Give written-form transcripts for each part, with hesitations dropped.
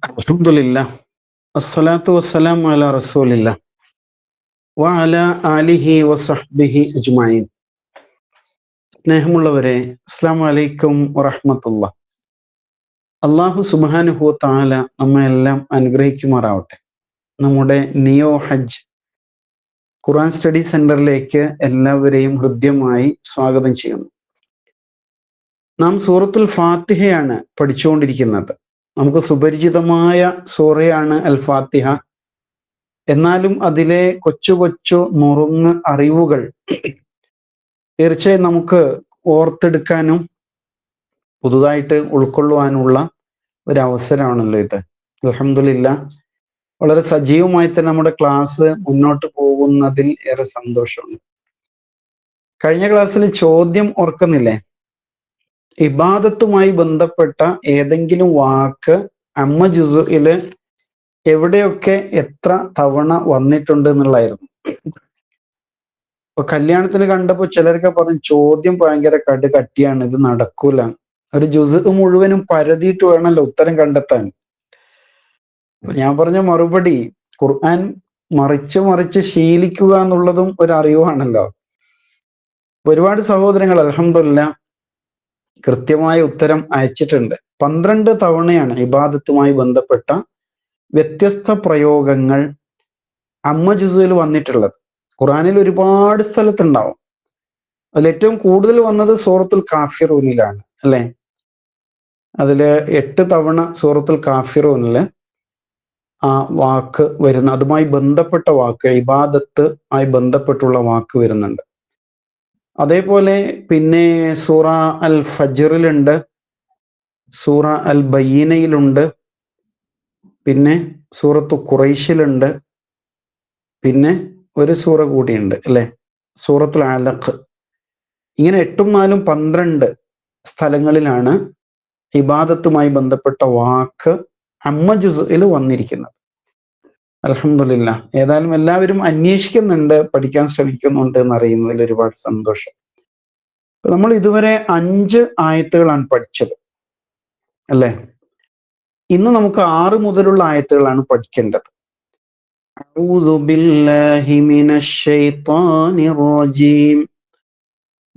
അൽഹംദുലില്ലാ അസ്സലാത്തു വസ്സലാമു അലാ റസൂലില്ലാ വഅലാ ആലിഹി വസഹ്ബിഹി അജ്മഈൻ. സ്നേഹമുള്ളവരെ, അസ്സലാമു അലൈക്കും വറഹ്മത്തുള്ളാഹ്. അല്ലാഹു സുബ്ഹാനഹു വ തആല നമ്മെ എല്ലാം അനുഗ്രഹിക്കുമാറാവട്ടെ. നമ്മുടെ നിയോ ഹജ്ജ് ഖുർആൻ സ്റ്റഡി സെന്ററിലേക്ക് എല്ലാവരെയും ഹൃദ്യമായി സ്വാഗതം ചെയ്യുന്നു. നാം സൂറത്തുൽ ഫാത്തിഹയാണ് പഠിച്ചുകൊണ്ടിരിക്കുന്നത്. നമുക്ക് സുപരിചിതമായ സൂറയാണ് അൽ ഫാത്തിഹ. എന്നാലും അതിലെ കൊച്ചു കൊച്ചു നുറുങ്ങ് അറിവുകൾ തീർച്ചയായും നമുക്ക് ഓർത്തെടുക്കാനും പുതുതായിട്ട് ഉൾക്കൊള്ളുവാനുള്ള ഒരു അവസരമാണല്ലോ ഇത്. അൽഹംദുലില്ലാ, വളരെ സജീവമായി തന്നെ നമ്മുടെ ക്ലാസ് മുന്നോട്ട് പോകുന്നതിൽ ഏറെ സന്തോഷമുണ്ട്. കഴിഞ്ഞ ക്ലാസ്സിൽ ചോദ്യം ഓർക്കുന്നില്ലേ? ഇബാദത്തുമായി ബന്ധപ്പെട്ട ഏതെങ്കിലും വാക്ക് അമ്മ ജുസുഇല് എവിടെയൊക്കെ എത്ര തവണ വന്നിട്ടുണ്ട് എന്നുള്ളതായിരുന്നു. ഇപ്പൊ കല്യാണത്തിന് കണ്ടപ്പോ ചിലരൊക്കെ പറഞ്ഞു ചോദ്യം ഭയങ്കര കട്ടിയാണ്, ഇത് നടക്കൂല. ഒരു ജുസ് മുഴുവനും പരതിയിട്ട് വേണമല്ലോ ഉത്തരം കണ്ടെത്താൻ. അപ്പൊ ഞാൻ പറഞ്ഞ മറുപടി, ഖുർആൻ മറിച്ച് ശീലിക്കുക എന്നുള്ളതും ഒരു അറിവാണല്ലോ. ഒരുപാട് സഹോദരങ്ങൾ അൽഹംദുലില്ലാ കൃത്യമായ ഉത്തരം അയച്ചിട്ടുണ്ട്. 12 തവണയാണ് ഇബാദത്തുമായി ബന്ധപ്പെട്ട വ്യത്യസ്ത പ്രയോഗങ്ങൾ അമ്മ ജുസുവിൽ വന്നിട്ടുള്ളത്. ഖുറാനിൽ ഒരുപാട് സ്ഥലത്തുണ്ടാവും. അതിൽ ഏറ്റവും കൂടുതൽ വന്നത് സൂറത്തുൽ കാഫിറൂനിലാണ്, അല്ലെ? അതില് 8 തവണ സൂറത്തുൽ കാഫിറൂനില് ആ വാക്ക് വരുന്ന, അതുമായി ബന്ധപ്പെട്ട വാക്ക്, ഇബാദത്ത് ആയി ബന്ധപ്പെട്ടുള്ള വാക്ക് വരുന്നുണ്ട്. അതേപോലെ പിന്നെ സൂറ അൽ ഫജ്റിലുണ്ട്, സൂറ അൽ ബയ്യിനയിലുണ്ട്, പിന്നെ സൂറത്തു ഖുറൈശിലുണ്ട്, പിന്നെ ഒരു സൂറ കൂടിയുണ്ട്, അല്ലെ? സൂറത്തുൽ അലഖ്. ഇങ്ങനെ 8ഉം 4ഉം 12 സ്ഥലങ്ങളിലാണ് ഇബാദത്തുമായി ബന്ധപ്പെട്ട വാക്ക് അമ്മ ജുസ്ഇൽ വന്നിരിക്കുന്നത്. അൽഹംദുലില്ലാ, ഏതായാലും എല്ലാവരും അന്വേഷിക്കുന്നുണ്ട്, പഠിക്കാൻ ശ്രമിക്കുന്നുണ്ട് എന്നറിയുന്നതിൽ ഒരുപാട് സന്തോഷം. നമ്മൾ ഇതുവരെ 5 ആയത്തുകളാണ് പഠിച്ചത്, അല്ലെ? ഇന്ന് നമുക്ക് 6 മുതലുള്ള ആയത്തുകളാണ് പഠിക്കേണ്ടത്. അഊദു ബില്ലാഹി മിനശ് ശൈത്വാനിർ റജീം.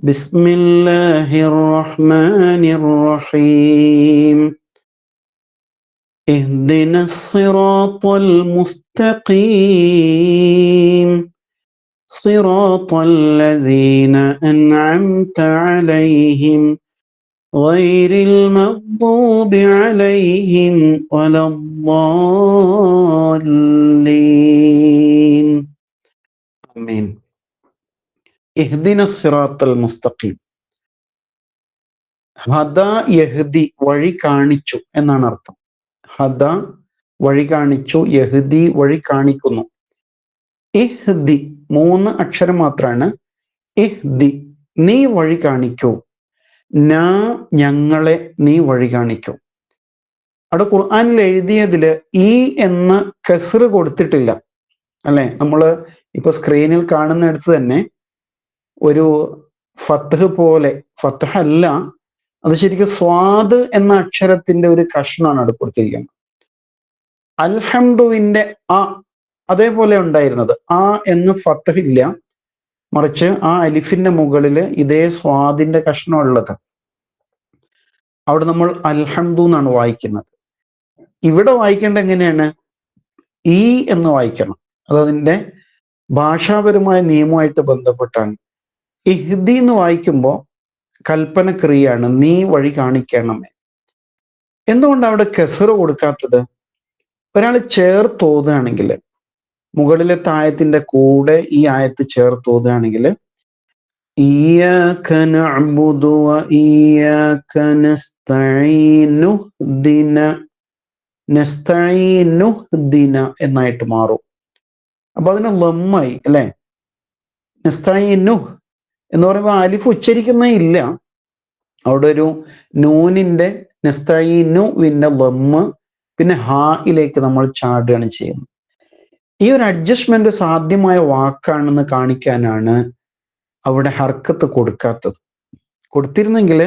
ബിസ്മില്ലാഹിർ റഹ്മാനിർ റഹീം. ഇഹ്ദിനസ് സിറാത്തൽ മുസ്തഖീം സിറാത്തൽ ലദീന അൻഅംത അലൈഹിം ഗൈറിൽ മഗ്ദൂബി അലൈഹിം വലദ്ദാല്ലീൻ. ആമീൻ. ഇഹ്ദിനസ് സിറാത്തൽ മുസ്തഖീം. ഹദാ യഹ്ദി, വഴി കാണിച്ചു എന്നാണ് അർത്ഥം. ഹദ വഴി കാണിച്ചു, യഹ്ദി വഴി കാണിക്കുന്നു. ഇഹ്ദി 3 അക്ഷരം മാത്രമാണ്. ഇഹ്ദി, നീ വഴി കാണിക്കൂ. നാ, ഞങ്ങളെ നീ വഴി കാണിക്കൂ. അവിടെ ഖുർആനിൽ എഴുതിയതില് ഈ എന്ന് കസ്ർ കൊടുത്തിട്ടില്ല, അല്ലെ? നമ്മള് ഇപ്പൊ സ്ക്രീനിൽ കാണുന്നിടത്ത് തന്നെ ഒരു ഫത്ഹ് പോലെ, ഫത്ഹ് അല്ല, അത് ശരിക്കും സ്വാദ് എന്ന അക്ഷരത്തിന്റെ ഒരു കഷ്ണമാണ് അവിടെ കൊടുത്തിരിക്കുന്നത്. അൽഹംദുവിന്റെ ആ അതേപോലെ ഉണ്ടായിരുന്നത്, ആ എന്ന് ഫത്ഹ് ഇല്ല, മറിച്ച് ആ അലിഫിന്റെ മുകളിൽ ഇതേ സ്വാദിന്റെ കഷ്ണം ഉള്ളത്. അവിടെ നമ്മൾ അൽഹംദു എന്നാണ് വായിക്കുന്നത്. ഇവിടെ വായിക്കേണ്ട എങ്ങനെയാണ്? ഈ എന്ന് വായിക്കണം. അതതിന്റെ ഭാഷാപരമായ നിയമമായിട്ട് ബന്ധപ്പെട്ടാണ്. ഇഹ്ദി എന്ന് വായിക്കുമ്പോൾ കൽപ്പന ക്രിയയാണ്, നീ വഴി കാണിക്കണമേ. എന്തുകൊണ്ട് അവിടെ കെസറ് കൊടുക്കാത്തത്? ഒരാൾ ചേർത്തോതുകയാണെങ്കിൽ, മുകളിലത്തെ ആയത്തിന്റെ കൂടെ ഈ ആയത്ത് ചേർത്തോതുകയാണെങ്കിൽ, ഇയ്യാക നഅ്ബുദു വ ഇയ്യാക നസ്തഈനു നസ്തഈനുഹ്ദിന എന്നായിട്ട് മാറും. അപ്പൊ അതിന് ലമ്മായി, അല്ലെ? നസ്തഈനുഹ് എന്ന് പറയുമ്പോൾ അലിഫ് ഉച്ചരിക്കുന്നേ ഇല്ല. അവിടെ ഒരു നൂനിന്റെ നസ്തഈനുവിന്റെ ലമ്മ്, പിന്നെ ഹായിലേക്ക് നമ്മൾ ചാടുകയാണ് ചെയ്യുന്നത്. ഈ ഒരു അഡ്ജസ്റ്റ്മെന്റ് സാധ്യമായ വാക്കാണെന്ന് കാണിക്കാനാണ് അവിടെ ഹർക്കത്ത് കൊടുക്കാത്തത്. കൊടുത്തിരുന്നെങ്കിൽ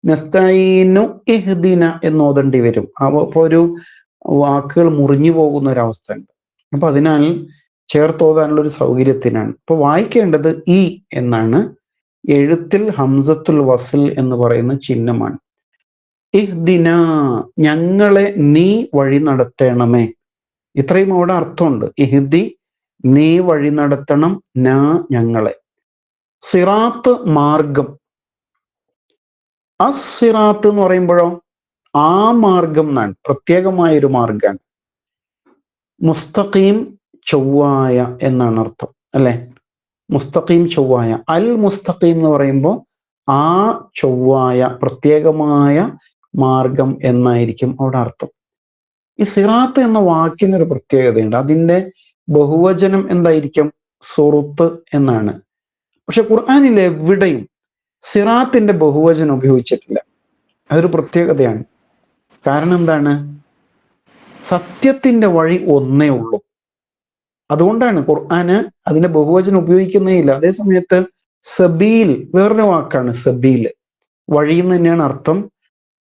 നസ്തഈനു ഇഹ്ദിന എന്ന് ഓതേണ്ടി വരും. അപ്പോൾ ഒരു വാക്കുകൾ മുറിഞ്ഞു പോകുന്ന ഒരവസ്ഥ ഉണ്ട്. അപ്പൊ അതിനാൽ ചേർത്തോതാനുള്ള ഒരു സൗകര്യത്തിനാണ്. ഇപ്പൊ വായിക്കേണ്ടത് ഈ എന്നാണ്. എഴുത്തിൽ ഹംസത്തുൽ വസ്ൽ എന്ന് പറയുന്ന ചിഹ്നമാണ്. ഇഹ്ദിന, ഞങ്ങളെ നീ വഴി നടത്തണമേ. ഇത്രയും അവിടെ അർത്ഥമുണ്ട്. ഇഹ്ദി, നീ വഴി നടത്തണം, നാ, ഞങ്ങളെ. സിറാത്ത്, മാർഗം. അസ്സിറാത്ത് എന്ന് പറയുമ്പോഴോ ആ മാർഗം എന്നാണ്, പ്രത്യേകമായൊരു മാർഗമാണ്. മുസ്തഖീം, ചൊവ്വായ എന്നാണ് അർത്ഥം, അല്ലെ? മുസ്തഖീം, ചൊവ്വായ. അൽ മുസ്തഖീം എന്ന് പറയുമ്പോൾ ആ ചൊവ്വായ, പ്രത്യേകമായ മാർഗം എന്നായിരിക്കും അവിടെ അർത്ഥം. ഈ സിറാത്ത് എന്ന വാക്കിനൊരു പ്രത്യേകതയുണ്ട്. അതിൻ്റെ ബഹുവചനം എന്തായിരിക്കും? സുറുത്ത് എന്നാണ്. പക്ഷെ ഖുർആനിൽ എവിടെയും സിറാത്തിന്റെ ബഹുവചനം ഉപയോഗിച്ചിട്ടില്ല. അതൊരു പ്രത്യേകതയാണ്. കാരണം എന്താണ്? സത്യത്തിന്റെ വഴി ഒന്നേ ഉള്ളൂ. അതുകൊണ്ടാണ് ഖുർആന് അതിന്റെ ബഹുവചനം ഉപയോഗിക്കുന്നേ ഇല്ല. അതേ സമയത്ത് സബീൽ വേറൊരു വാക്കാണ്. സബീൽ, വഴി എന്ന് തന്നെയാണ് അർത്ഥം.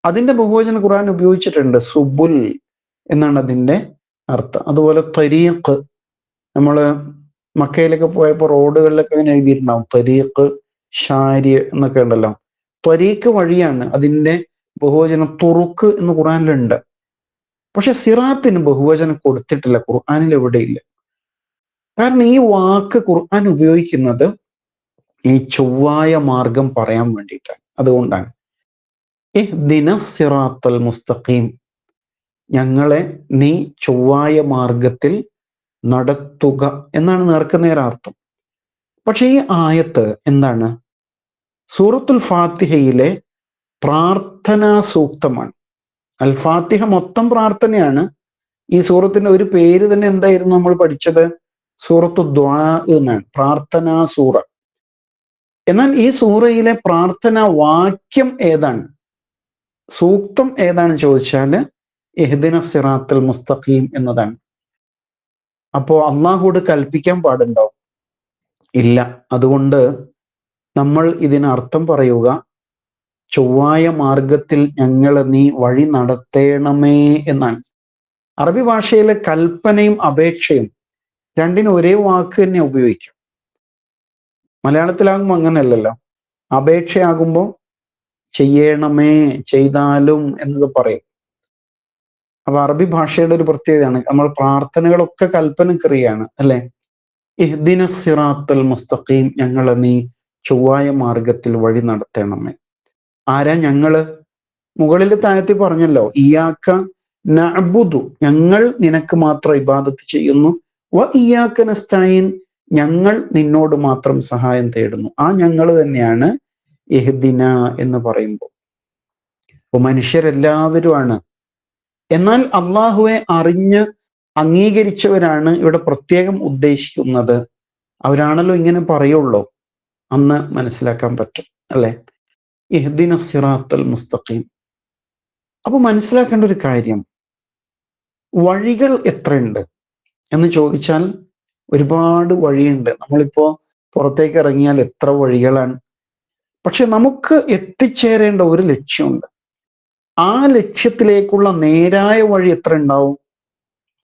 അതിന്റെ ബഹുവചനം ഖുർആൻ ഉപയോഗിച്ചിട്ടുണ്ട്. സുബുൽ എന്നാണ് അതിന്റെ അർത്ഥം. അതുപോലെ തരീഖ്, നമ്മള് മക്കയിലൊക്കെ പോയപ്പോൾ റോഡുകളിലൊക്കെ ഇങ്ങനെ എഴുതിയിട്ടുണ്ടാവും തരീഖ്, ഷാരി എന്നൊക്കെ ഉണ്ടല്ലോ. ത്വരീഖ് വഴിയാണ്. അതിന്റെ ബഹുവചനം തുറുക്ക് എന്ന് ഖുർആനിലുണ്ട്. പക്ഷെ സിറാത്തിന് ബഹുവചനം കൊടുത്തിട്ടില്ല, ഖുർആനിൽ എവിടെയില്ല. കാരണം ഈ വാക്ക് ഖുർആൻ ഉപയോഗിക്കുന്നത് ഈ ചൊവ്വായ മാർഗം പറയാൻ വേണ്ടിയിട്ടാണ്. അതുകൊണ്ടാണ് ഇഹ്ദിന സിറാത്തൽ മുസ്തഖീം, ഞങ്ങളെ നീ ചൊവ്വായ മാർഗത്തിൽ നടത്തുക എന്നാണ് നേർക്കുനേരർത്ഥം. പക്ഷെ ഈ ആയത്ത് എന്താണ്? സൂറത്തുൽ ഫാത്തിഹയിലെ പ്രാർത്ഥനാ സൂക്തമാണ്. അൽ ഫാത്തിഹ മൊത്തം പ്രാർത്ഥനയാണ്. ഈ സൂറത്തിന്റെ ഒരു പേര് തന്നെ എന്തായിരുന്നു നമ്മൾ പഠിച്ചത്? സൂറത്തു ദുആ എന്നാണ്, പ്രാർത്ഥനാ സൂറ. എന്നാൽ ഈ സൂറയിലെ പ്രാർത്ഥനാ വാക്യം ഏതാണ്? സൂക്തം ഏതാണ് ചോദിച്ചാൽ ഇഹ്ദിന സിറാത്തുൽ മുസ്തഖീം എന്നതാണ്. അപ്പോ അള്ളാഹുവോട് കൽപ്പിക്കാൻ പാടുണ്ടോ? ഇല്ല. അതുകൊണ്ട് നമ്മൾ ഇതിനർത്ഥം പറയുക, ചൊവ്വായ മാർഗത്തിൽ ഞങ്ങളെ നീ വഴി നടത്തേണമേ എന്നാണ്. അറബി ഭാഷയിലെ കൽപ്പനയും അപേക്ഷയും രണ്ടിനും ഒരേ വാക്ക് തന്നെ ഉപയോഗിക്കും. മലയാളത്തിലാകുമ്പോൾ അങ്ങനെയല്ലല്ലോ. അപേക്ഷയാകുമ്പോൾ ചെയ്യണമേ, ചെയ്താലും എന്നൊക്കെ പറയും. അപ്പൊ അറബി ഭാഷയുടെ ഒരു പ്രത്യേകതയാണ്. നമ്മൾ പ്രാർത്ഥനകളൊക്കെ കൽപ്പനക്രിയയാണ്, അല്ലെ? ഇഹ്ദിന സിറാത്തൽ മുസ്തഖീം, ഞങ്ങളെ നീ ചൊവ്വായ മാർഗത്തിൽ വഴി നടത്തണമേ. ആരാ ഞങ്ങള്? മുകളിൽ താഴത്തിൽ പറഞ്ഞല്ലോ, ഇയ്യാക്ക നഅ്ബുദു, ഞങ്ങൾ നിനക്ക് മാത്രം ഇബാദത്ത് ചെയ്യുന്നു. വ ഇയ്യാക്ക നസ്തഈൻ, ഞങ്ങൾ നിന്നോട് മാത്രം സഹായം തേടുന്നു. ആ ഞങ്ങൾ തന്നെയാണ് ഇഹ്ദിന എന്ന് പറയുമ്പോൾ. അപ്പൊ മനുഷ്യരെല്ലാവരുമാണ്. എന്നാൽ അള്ളാഹുവെ അറിഞ്ഞ് അംഗീകരിച്ചവരാണ് ഇവിടെ പ്രത്യേകം ഉദ്ദേശിക്കുന്നത്. അവരാണല്ലോ ഇങ്ങനെ പറയുള്ളൂ, അന്ന് മനസ്സിലാക്കാൻ പറ്റും, അല്ലെ? ഇഹ്ദിന സിറാത്തൽ മുസ്തഖീം. അപ്പൊ മനസ്സിലാക്കേണ്ട ഒരു കാര്യം, വഴികൾ എത്രയുണ്ട് എന്ന് ചോദിച്ചാൽ ഒരുപാട് വഴിയുണ്ട്. നമ്മളിപ്പോ പുറത്തേക്ക് ഇറങ്ങിയാൽ എത്ര വഴികളാണ്. പക്ഷെ നമുക്ക് എത്തിച്ചേരേണ്ട ഒരു ലക്ഷ്യമുണ്ട്. ആ ലക്ഷ്യത്തിലേക്കുള്ള നേരായ വഴി എത്ര ഉണ്ടാവും?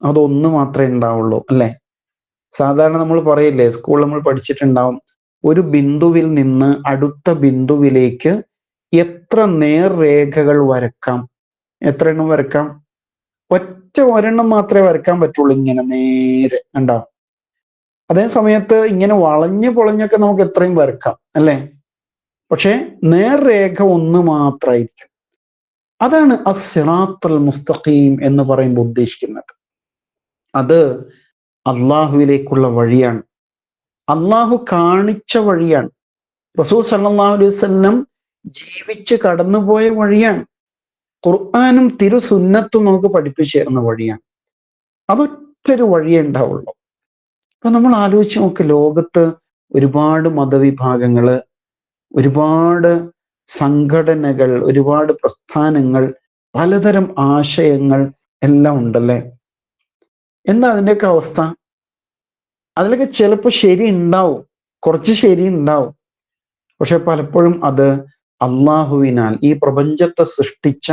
അതൊന്ന് മാത്രമേ ഉണ്ടാവുള്ളൂ, അല്ലെ? സാധാരണ നമ്മൾ പറയില്ലേ, സ്കൂളിൽ നമ്മൾ പഠിച്ചിട്ടുണ്ടാവും, ഒരു ബിന്ദുവിൽ നിന്ന് അടുത്ത ബിന്ദുവിലേക്ക് എത്ര നേർരേഖകൾ വരക്കാം? എത്ര എണ്ണം വരക്കാം? ഒരെണ്ണം മാത്രമേ വരക്കാൻ പറ്റുള്ളൂ, ഇങ്ങനെ നേരെ, ഉണ്ടാവും. അതേ സമയത്ത് ഇങ്ങനെ വളഞ്ഞു പൊളഞ്ഞൊക്കെ നമുക്ക് എത്രയും വരക്കാം, അല്ലെ? പക്ഷെ നേർരേഖ ഒന്ന് മാത്രമായിരിക്കും. അതാണ് അസ്സിറാത്തുൽ മുസ്തഖീം എന്ന് പറയുമ്പോൾ ഉദ്ദേശിക്കുന്നത്. അത് അള്ളാഹുവിലേക്കുള്ള വഴിയാണ്. അള്ളാഹു കാണിച്ച വഴിയാണ്. റസൂൽ സല്ലല്ലാഹു അലൈഹി വസല്ലം ജീവിച്ച് കടന്നുപോയ വഴിയാണ്. ഖുർആനും തിരുസുന്നത്തും നമുക്ക് പഠിപ്പിച്ചു തരുന്ന വഴിയാണ്. അതൊറ്റൊരു വഴിയേ ഉണ്ടാവുള്ളൂ. അപ്പൊ നമ്മൾ ആലോചിച്ച് നോക്ക്, ലോകത്ത് ഒരുപാട് മതവിഭാഗങ്ങള്, ഒരുപാട് സംഘടനകൾ, ഒരുപാട് പ്രസ്ഥാനങ്ങൾ, പലതരം ആശയങ്ങൾ എല്ലാം ഉണ്ടല്ലേ. എന്താ അതിൻ്റെയൊക്കെ അവസ്ഥ? അതിലൊക്കെ ചിലപ്പോൾ ശരി ഉണ്ടാവും, കുറച്ച് ശരി ഉണ്ടാവും. പക്ഷെ പലപ്പോഴും അത് അള്ളാഹുവിനാൽ, ഈ പ്രപഞ്ചത്തെ സൃഷ്ടിച്ച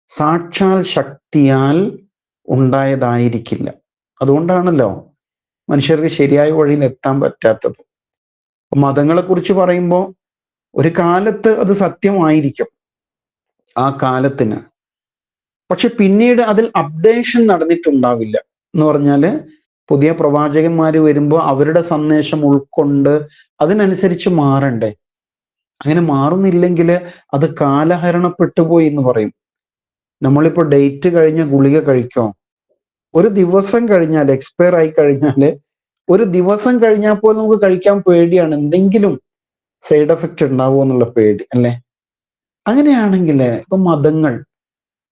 സാക്ഷാൽ ശക്തിയാൽ ഉണ്ടായതായിരിക്കില്ല. അതുകൊണ്ടാണല്ലോ മനുഷ്യർക്ക് ശരിയായ വഴിയിൽ എത്താൻ പറ്റാത്തത്. മതങ്ങളെക്കുറിച്ച് പറയുമ്പോൾ ഒരു കാലത്ത് അത് സത്യമായിരിക്കും, ആ കാലത്തിന്. പക്ഷെ പിന്നീട് അതിൽ അപ്ഡേഷൻ നടന്നിട്ടുണ്ടാവില്ല. എന്ന് പറഞ്ഞാല് പുതിയ പ്രവാചകന്മാർ വരുമ്പോൾ അവരുടെ സന്ദേശം ഉൾക്കൊണ്ട് അതിനനുസരിച്ച് മാറണ്ടേ. അങ്ങനെ മാറുന്നില്ലെങ്കിൽ അത് കാലഹരണപ്പെട്ടുപോയി എന്ന് പറയും. നമ്മളിപ്പോ ഡേറ്റ് കഴിഞ്ഞ ഗുളിക കഴിക്കോ? ഒരു ദിവസം കഴിഞ്ഞാൽ, എക്സ്പയർ ആയി കഴിഞ്ഞാല് ഒരു ദിവസം കഴിഞ്ഞാൽ പോലും നമുക്ക് കഴിക്കാൻ പേടിയാണ്. എന്തെങ്കിലും സൈഡ് എഫക്റ്റ് ഉണ്ടാവുമോ എന്നുള്ള പേടി അല്ലെ. അങ്ങനെയാണെങ്കിൽ ഇപ്പൊ മതങ്ങൾ,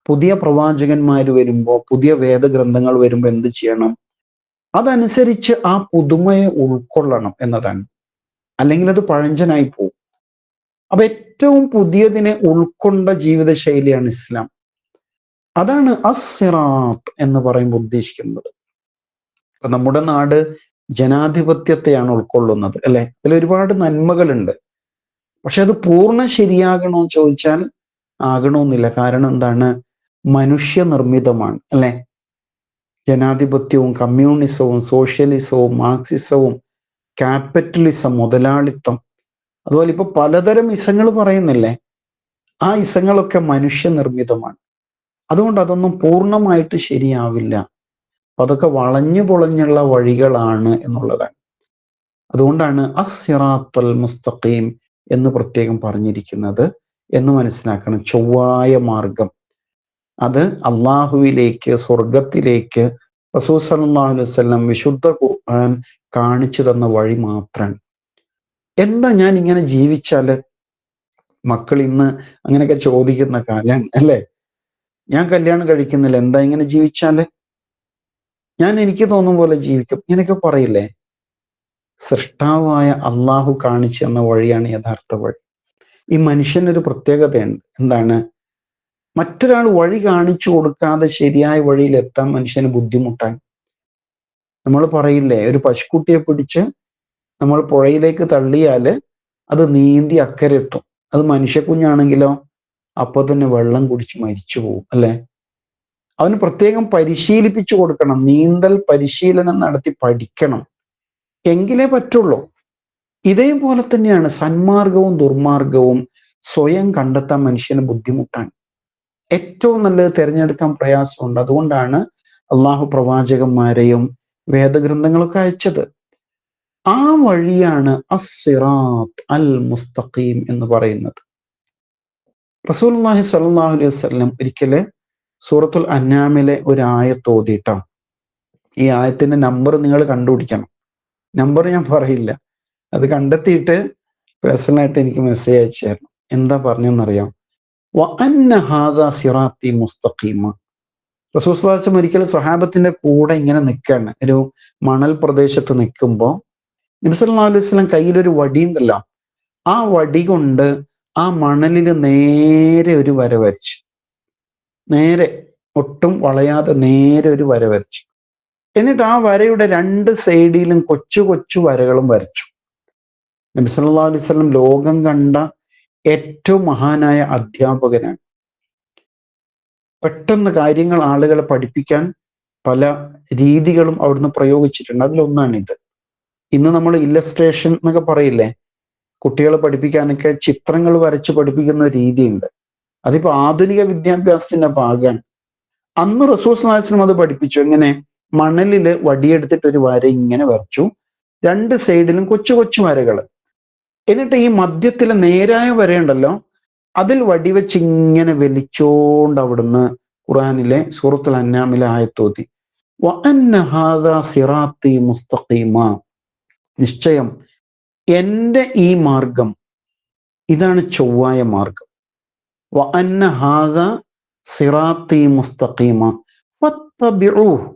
പുതിയ പ്രവാചകന്മാർ വരുമ്പോൾ, പുതിയ വേദഗ്രന്ഥങ്ങൾ വരുമ്പോൾ എന്ത് ചെയ്യണം? അതനുസരിച്ച് ആ പുതുമയെ ഉൾക്കൊള്ളണം എന്നതാണ്. അല്ലെങ്കിൽ അത് പഴഞ്ചനായി പോകും. അപ്പൊ ഏറ്റവും പുതിയതിനെ ഉൾക്കൊണ്ട ജീവിതശൈലിയാണ് ഇസ്ലാം. അതാണ് അസ്സിറാത്ത് എന്ന് പറയുമ്പോൾ ഉദ്ദേശിക്കുന്നത്. ഇപ്പൊ നമ്മുടെ നാട് ജനാധിപത്യത്തെയാണ് ഉൾക്കൊള്ളുന്നത് അല്ലെ. അതിൽ ഒരുപാട് നന്മകളുണ്ട്. പക്ഷെ അത് പൂർണ്ണ ശരിയാകണോ എന്ന് ചോദിച്ചാൽ ആകണമെന്നില്ല. കാരണം എന്താണ്? മനുഷ്യനിർമ്മിതമാണ് അല്ലെ. ജനാധിപത്യവും കമ്മ്യൂണിസവും സോഷ്യലിസവും മാർക്സിസവും ക്യാപിറ്റലിസം, മുതലാളിത്തം, അതുപോലെ ഇപ്പൊ പലതരം ഇസങ്ങൾ പറയുന്നില്ലേ, ആ ഇസങ്ങളൊക്കെ മനുഷ്യനിർമ്മിതമാണ്. അതുകൊണ്ട് അതൊന്നും പൂർണ്ണമായിട്ട് ശരിയാവില്ല. അതൊക്കെ വളഞ്ഞു പൊളഞ്ഞുള്ള വഴികളാണ് എന്നുള്ളതാണ്. അതുകൊണ്ടാണ് അസ്സിറാത്തുൽ മുസ്തഖീം എന്ന് പ്രത്യേകം പറഞ്ഞിരിക്കുന്നത് എന്ന് മനസ്സിലാക്കണം. ചൊവ്വായ മാർഗം, അത് അള്ളാഹുവിലേക്ക്, സ്വർഗത്തിലേക്ക് റസൂൽ സല്ലല്ലാഹു അലൈഹി വസല്ലം വിശുദ്ധ ഖുർആൻ കാണിച്ചു തന്ന വഴി മാത്രമാണ്. എന്താ ഞാൻ ഇങ്ങനെ ജീവിച്ചാല്? മക്കൾ ഇന്ന് അങ്ങനെയൊക്കെ ചോദിക്കുന്ന കാലാണ് അല്ലേ. ഞാൻ കല്യാണം കഴിക്കുന്നില്ല, എന്താ ഇങ്ങനെ ജീവിച്ചാല്? ഞാൻ എനിക്ക് തോന്നും പോലെ ജീവിക്കും, ഇങ്ങനെയൊക്കെ പറയില്ലേ. സൃഷ്ടാവായ അള്ളാഹു കാണിച്ചു തന്ന വഴിയാണ് യഥാർത്ഥ വഴി. ഈ മനുഷ്യനൊരു പ്രത്യേകതയുണ്ട്. എന്താണ്? മറ്റൊരാൾ വഴി കാണിച്ചു കൊടുക്കാതെ ശരിയായ വഴിയിൽ എത്താൻ മനുഷ്യന് ബുദ്ധിമുട്ടാണ്. നമ്മൾ പറയില്ലേ, ഒരു പശുക്കുട്ടിയെ പിടിച്ച് നമ്മൾ പുഴയിലേക്ക് തള്ളിയാല് അത് നീന്തി അക്കരെ എത്തും. അത് മനുഷ്യക്കുഞ്ഞാണെങ്കിലോ അപ്പൊ തന്നെ വെള്ളം കുടിച്ച് മരിച്ചു പോകും അല്ലെ. അവന് പ്രത്യേകം പരിശീലിപ്പിച്ചു കൊടുക്കണം, നീന്തൽ പരിശീലനം നടത്തി പഠിക്കണം, എങ്കിലേ പറ്റുള്ളൂ. ഇതേപോലെ തന്നെയാണ് സന്മാർഗവും ദുർമാർഗവും സ്വയം കണ്ടെത്താൻ മനുഷ്യന് ബുദ്ധിമുട്ടാണ്. ഏറ്റവും നല്ലത് തിരഞ്ഞെടുക്കാൻ പ്രയാസമുണ്ട്. അതുകൊണ്ടാണ് അള്ളാഹു പ്രവാചകന്മാരെയും വേദഗ്രന്ഥങ്ങളൊക്കെ അയച്ചത്. ആ വഴിയാണ് അസ്സിറാത്ത് അൽ മുസ്തഖീം എന്ന് പറയുന്നത്. റസൂലുള്ളാഹി സ്വല്ലല്ലാഹു അലൈഹി വസല്ലം ഒരിക്കല് സൂറത്തുൽ അൻആമിലെ ഒരു ആയത്ത് ഓതിയിട്ടാണ്. ഈ ആയത്തിന്റെ നമ്പർ നിങ്ങൾ കണ്ടുപിടിക്കണം. നമ്പർ ഞാൻ പറയില്ല, അത് കണ്ടെത്തിയിട്ട് പേഴ്സണലായിട്ട് എനിക്ക് മെസ്സേജ് അയച്ചു തരണം. എന്താ പറഞ്ഞെന്നറിയാം? വഅന്ന ഹാദാ സിറാത്തി മുസ്തഖീമ. റസൂൽ സ്വല്ലല്ലാഹു അലൈഹി വസല്ലം ഒരിക്കലും സ്വഹാബത്തിന്റെ കൂടെ ഇങ്ങനെ നിൽക്കുകയാണ്. ഒരു മണൽ പ്രദേശത്ത് നിൽക്കുമ്പോൾ നബി സല്ലല്ലാഹു അലൈഹി വസല്ലം കയ്യിലൊരു വടി ഉണ്ടല്ലോ, ആ വടി കൊണ്ട് ആ മണലിൽ നേരെ ഒരു വര വരച്ചു. നേരെ, ഒട്ടും വളയാതെ നേരെ ഒരു വര വരച്ചു. എന്നിട്ട് ആ വരയുടെ രണ്ട് സൈഡിലും കൊച്ചു കൊച്ചു വരകളും വരച്ചു. നബി സല്ലല്ലാഹു അലൈഹി വസല്ലം ലോകം കണ്ട ഏറ്റവും മഹാനായ അധ്യാപകനാണ്. പെട്ടെന്ന് കാര്യങ്ങൾ ആളുകളെ പഠിപ്പിക്കാൻ പല രീതികളും അവിടുന്ന് പ്രയോഗിച്ചിട്ടുണ്ട്. അതിലൊന്നാണിത്. ഇന്ന് നമ്മൾ ഇല്ലസ്ട്രേഷൻ എന്നൊക്കെ പറയില്ലേ, കുട്ടികളെ പഠിപ്പിക്കാനൊക്കെ ചിത്രങ്ങൾ വരച്ച് പഠിപ്പിക്കുന്ന രീതിയുണ്ട്. അതിപ്പോ ആധുനിക വിദ്യാഭ്യാസത്തിന്റെ ഭാഗമാണ്. അന്ന് റസൂൽ സ്വല്ലല്ലാഹു അലൈഹി വസല്ലം അത് പഠിപ്പിച്ചു. എങ്ങനെ? മണലില് വടിയെടുത്തിട്ട് ഒരു വര ഇങ്ങനെ വരച്ചു, രണ്ട് സൈഡിലും കൊച്ചു കൊച്ചു വരകൾ. എന്നിട്ട് ഈ മധ്യത്തിലെ നേരായ വരയുണ്ടല്ലോ, അതിൽ വടിവെച്ച് ഇങ്ങനെ വലിച്ചോണ്ട് അവിടുന്ന് ഖുർആനിലെ സൂറത്തുൽ അൻആമിലെ ആയത്തോതി, വഅന്ന ഹാദാ സിറാത്തി മുസ്തഖീമ. നിശ്ചയം എന്റെ ഈ മാർഗം, ഇതാണ് ചൊവ്വായ മാർഗം. വഅന്ന ഹാദാ സിറാത്തി മുസ്തഖീമ ഫത്തബിഊഹു.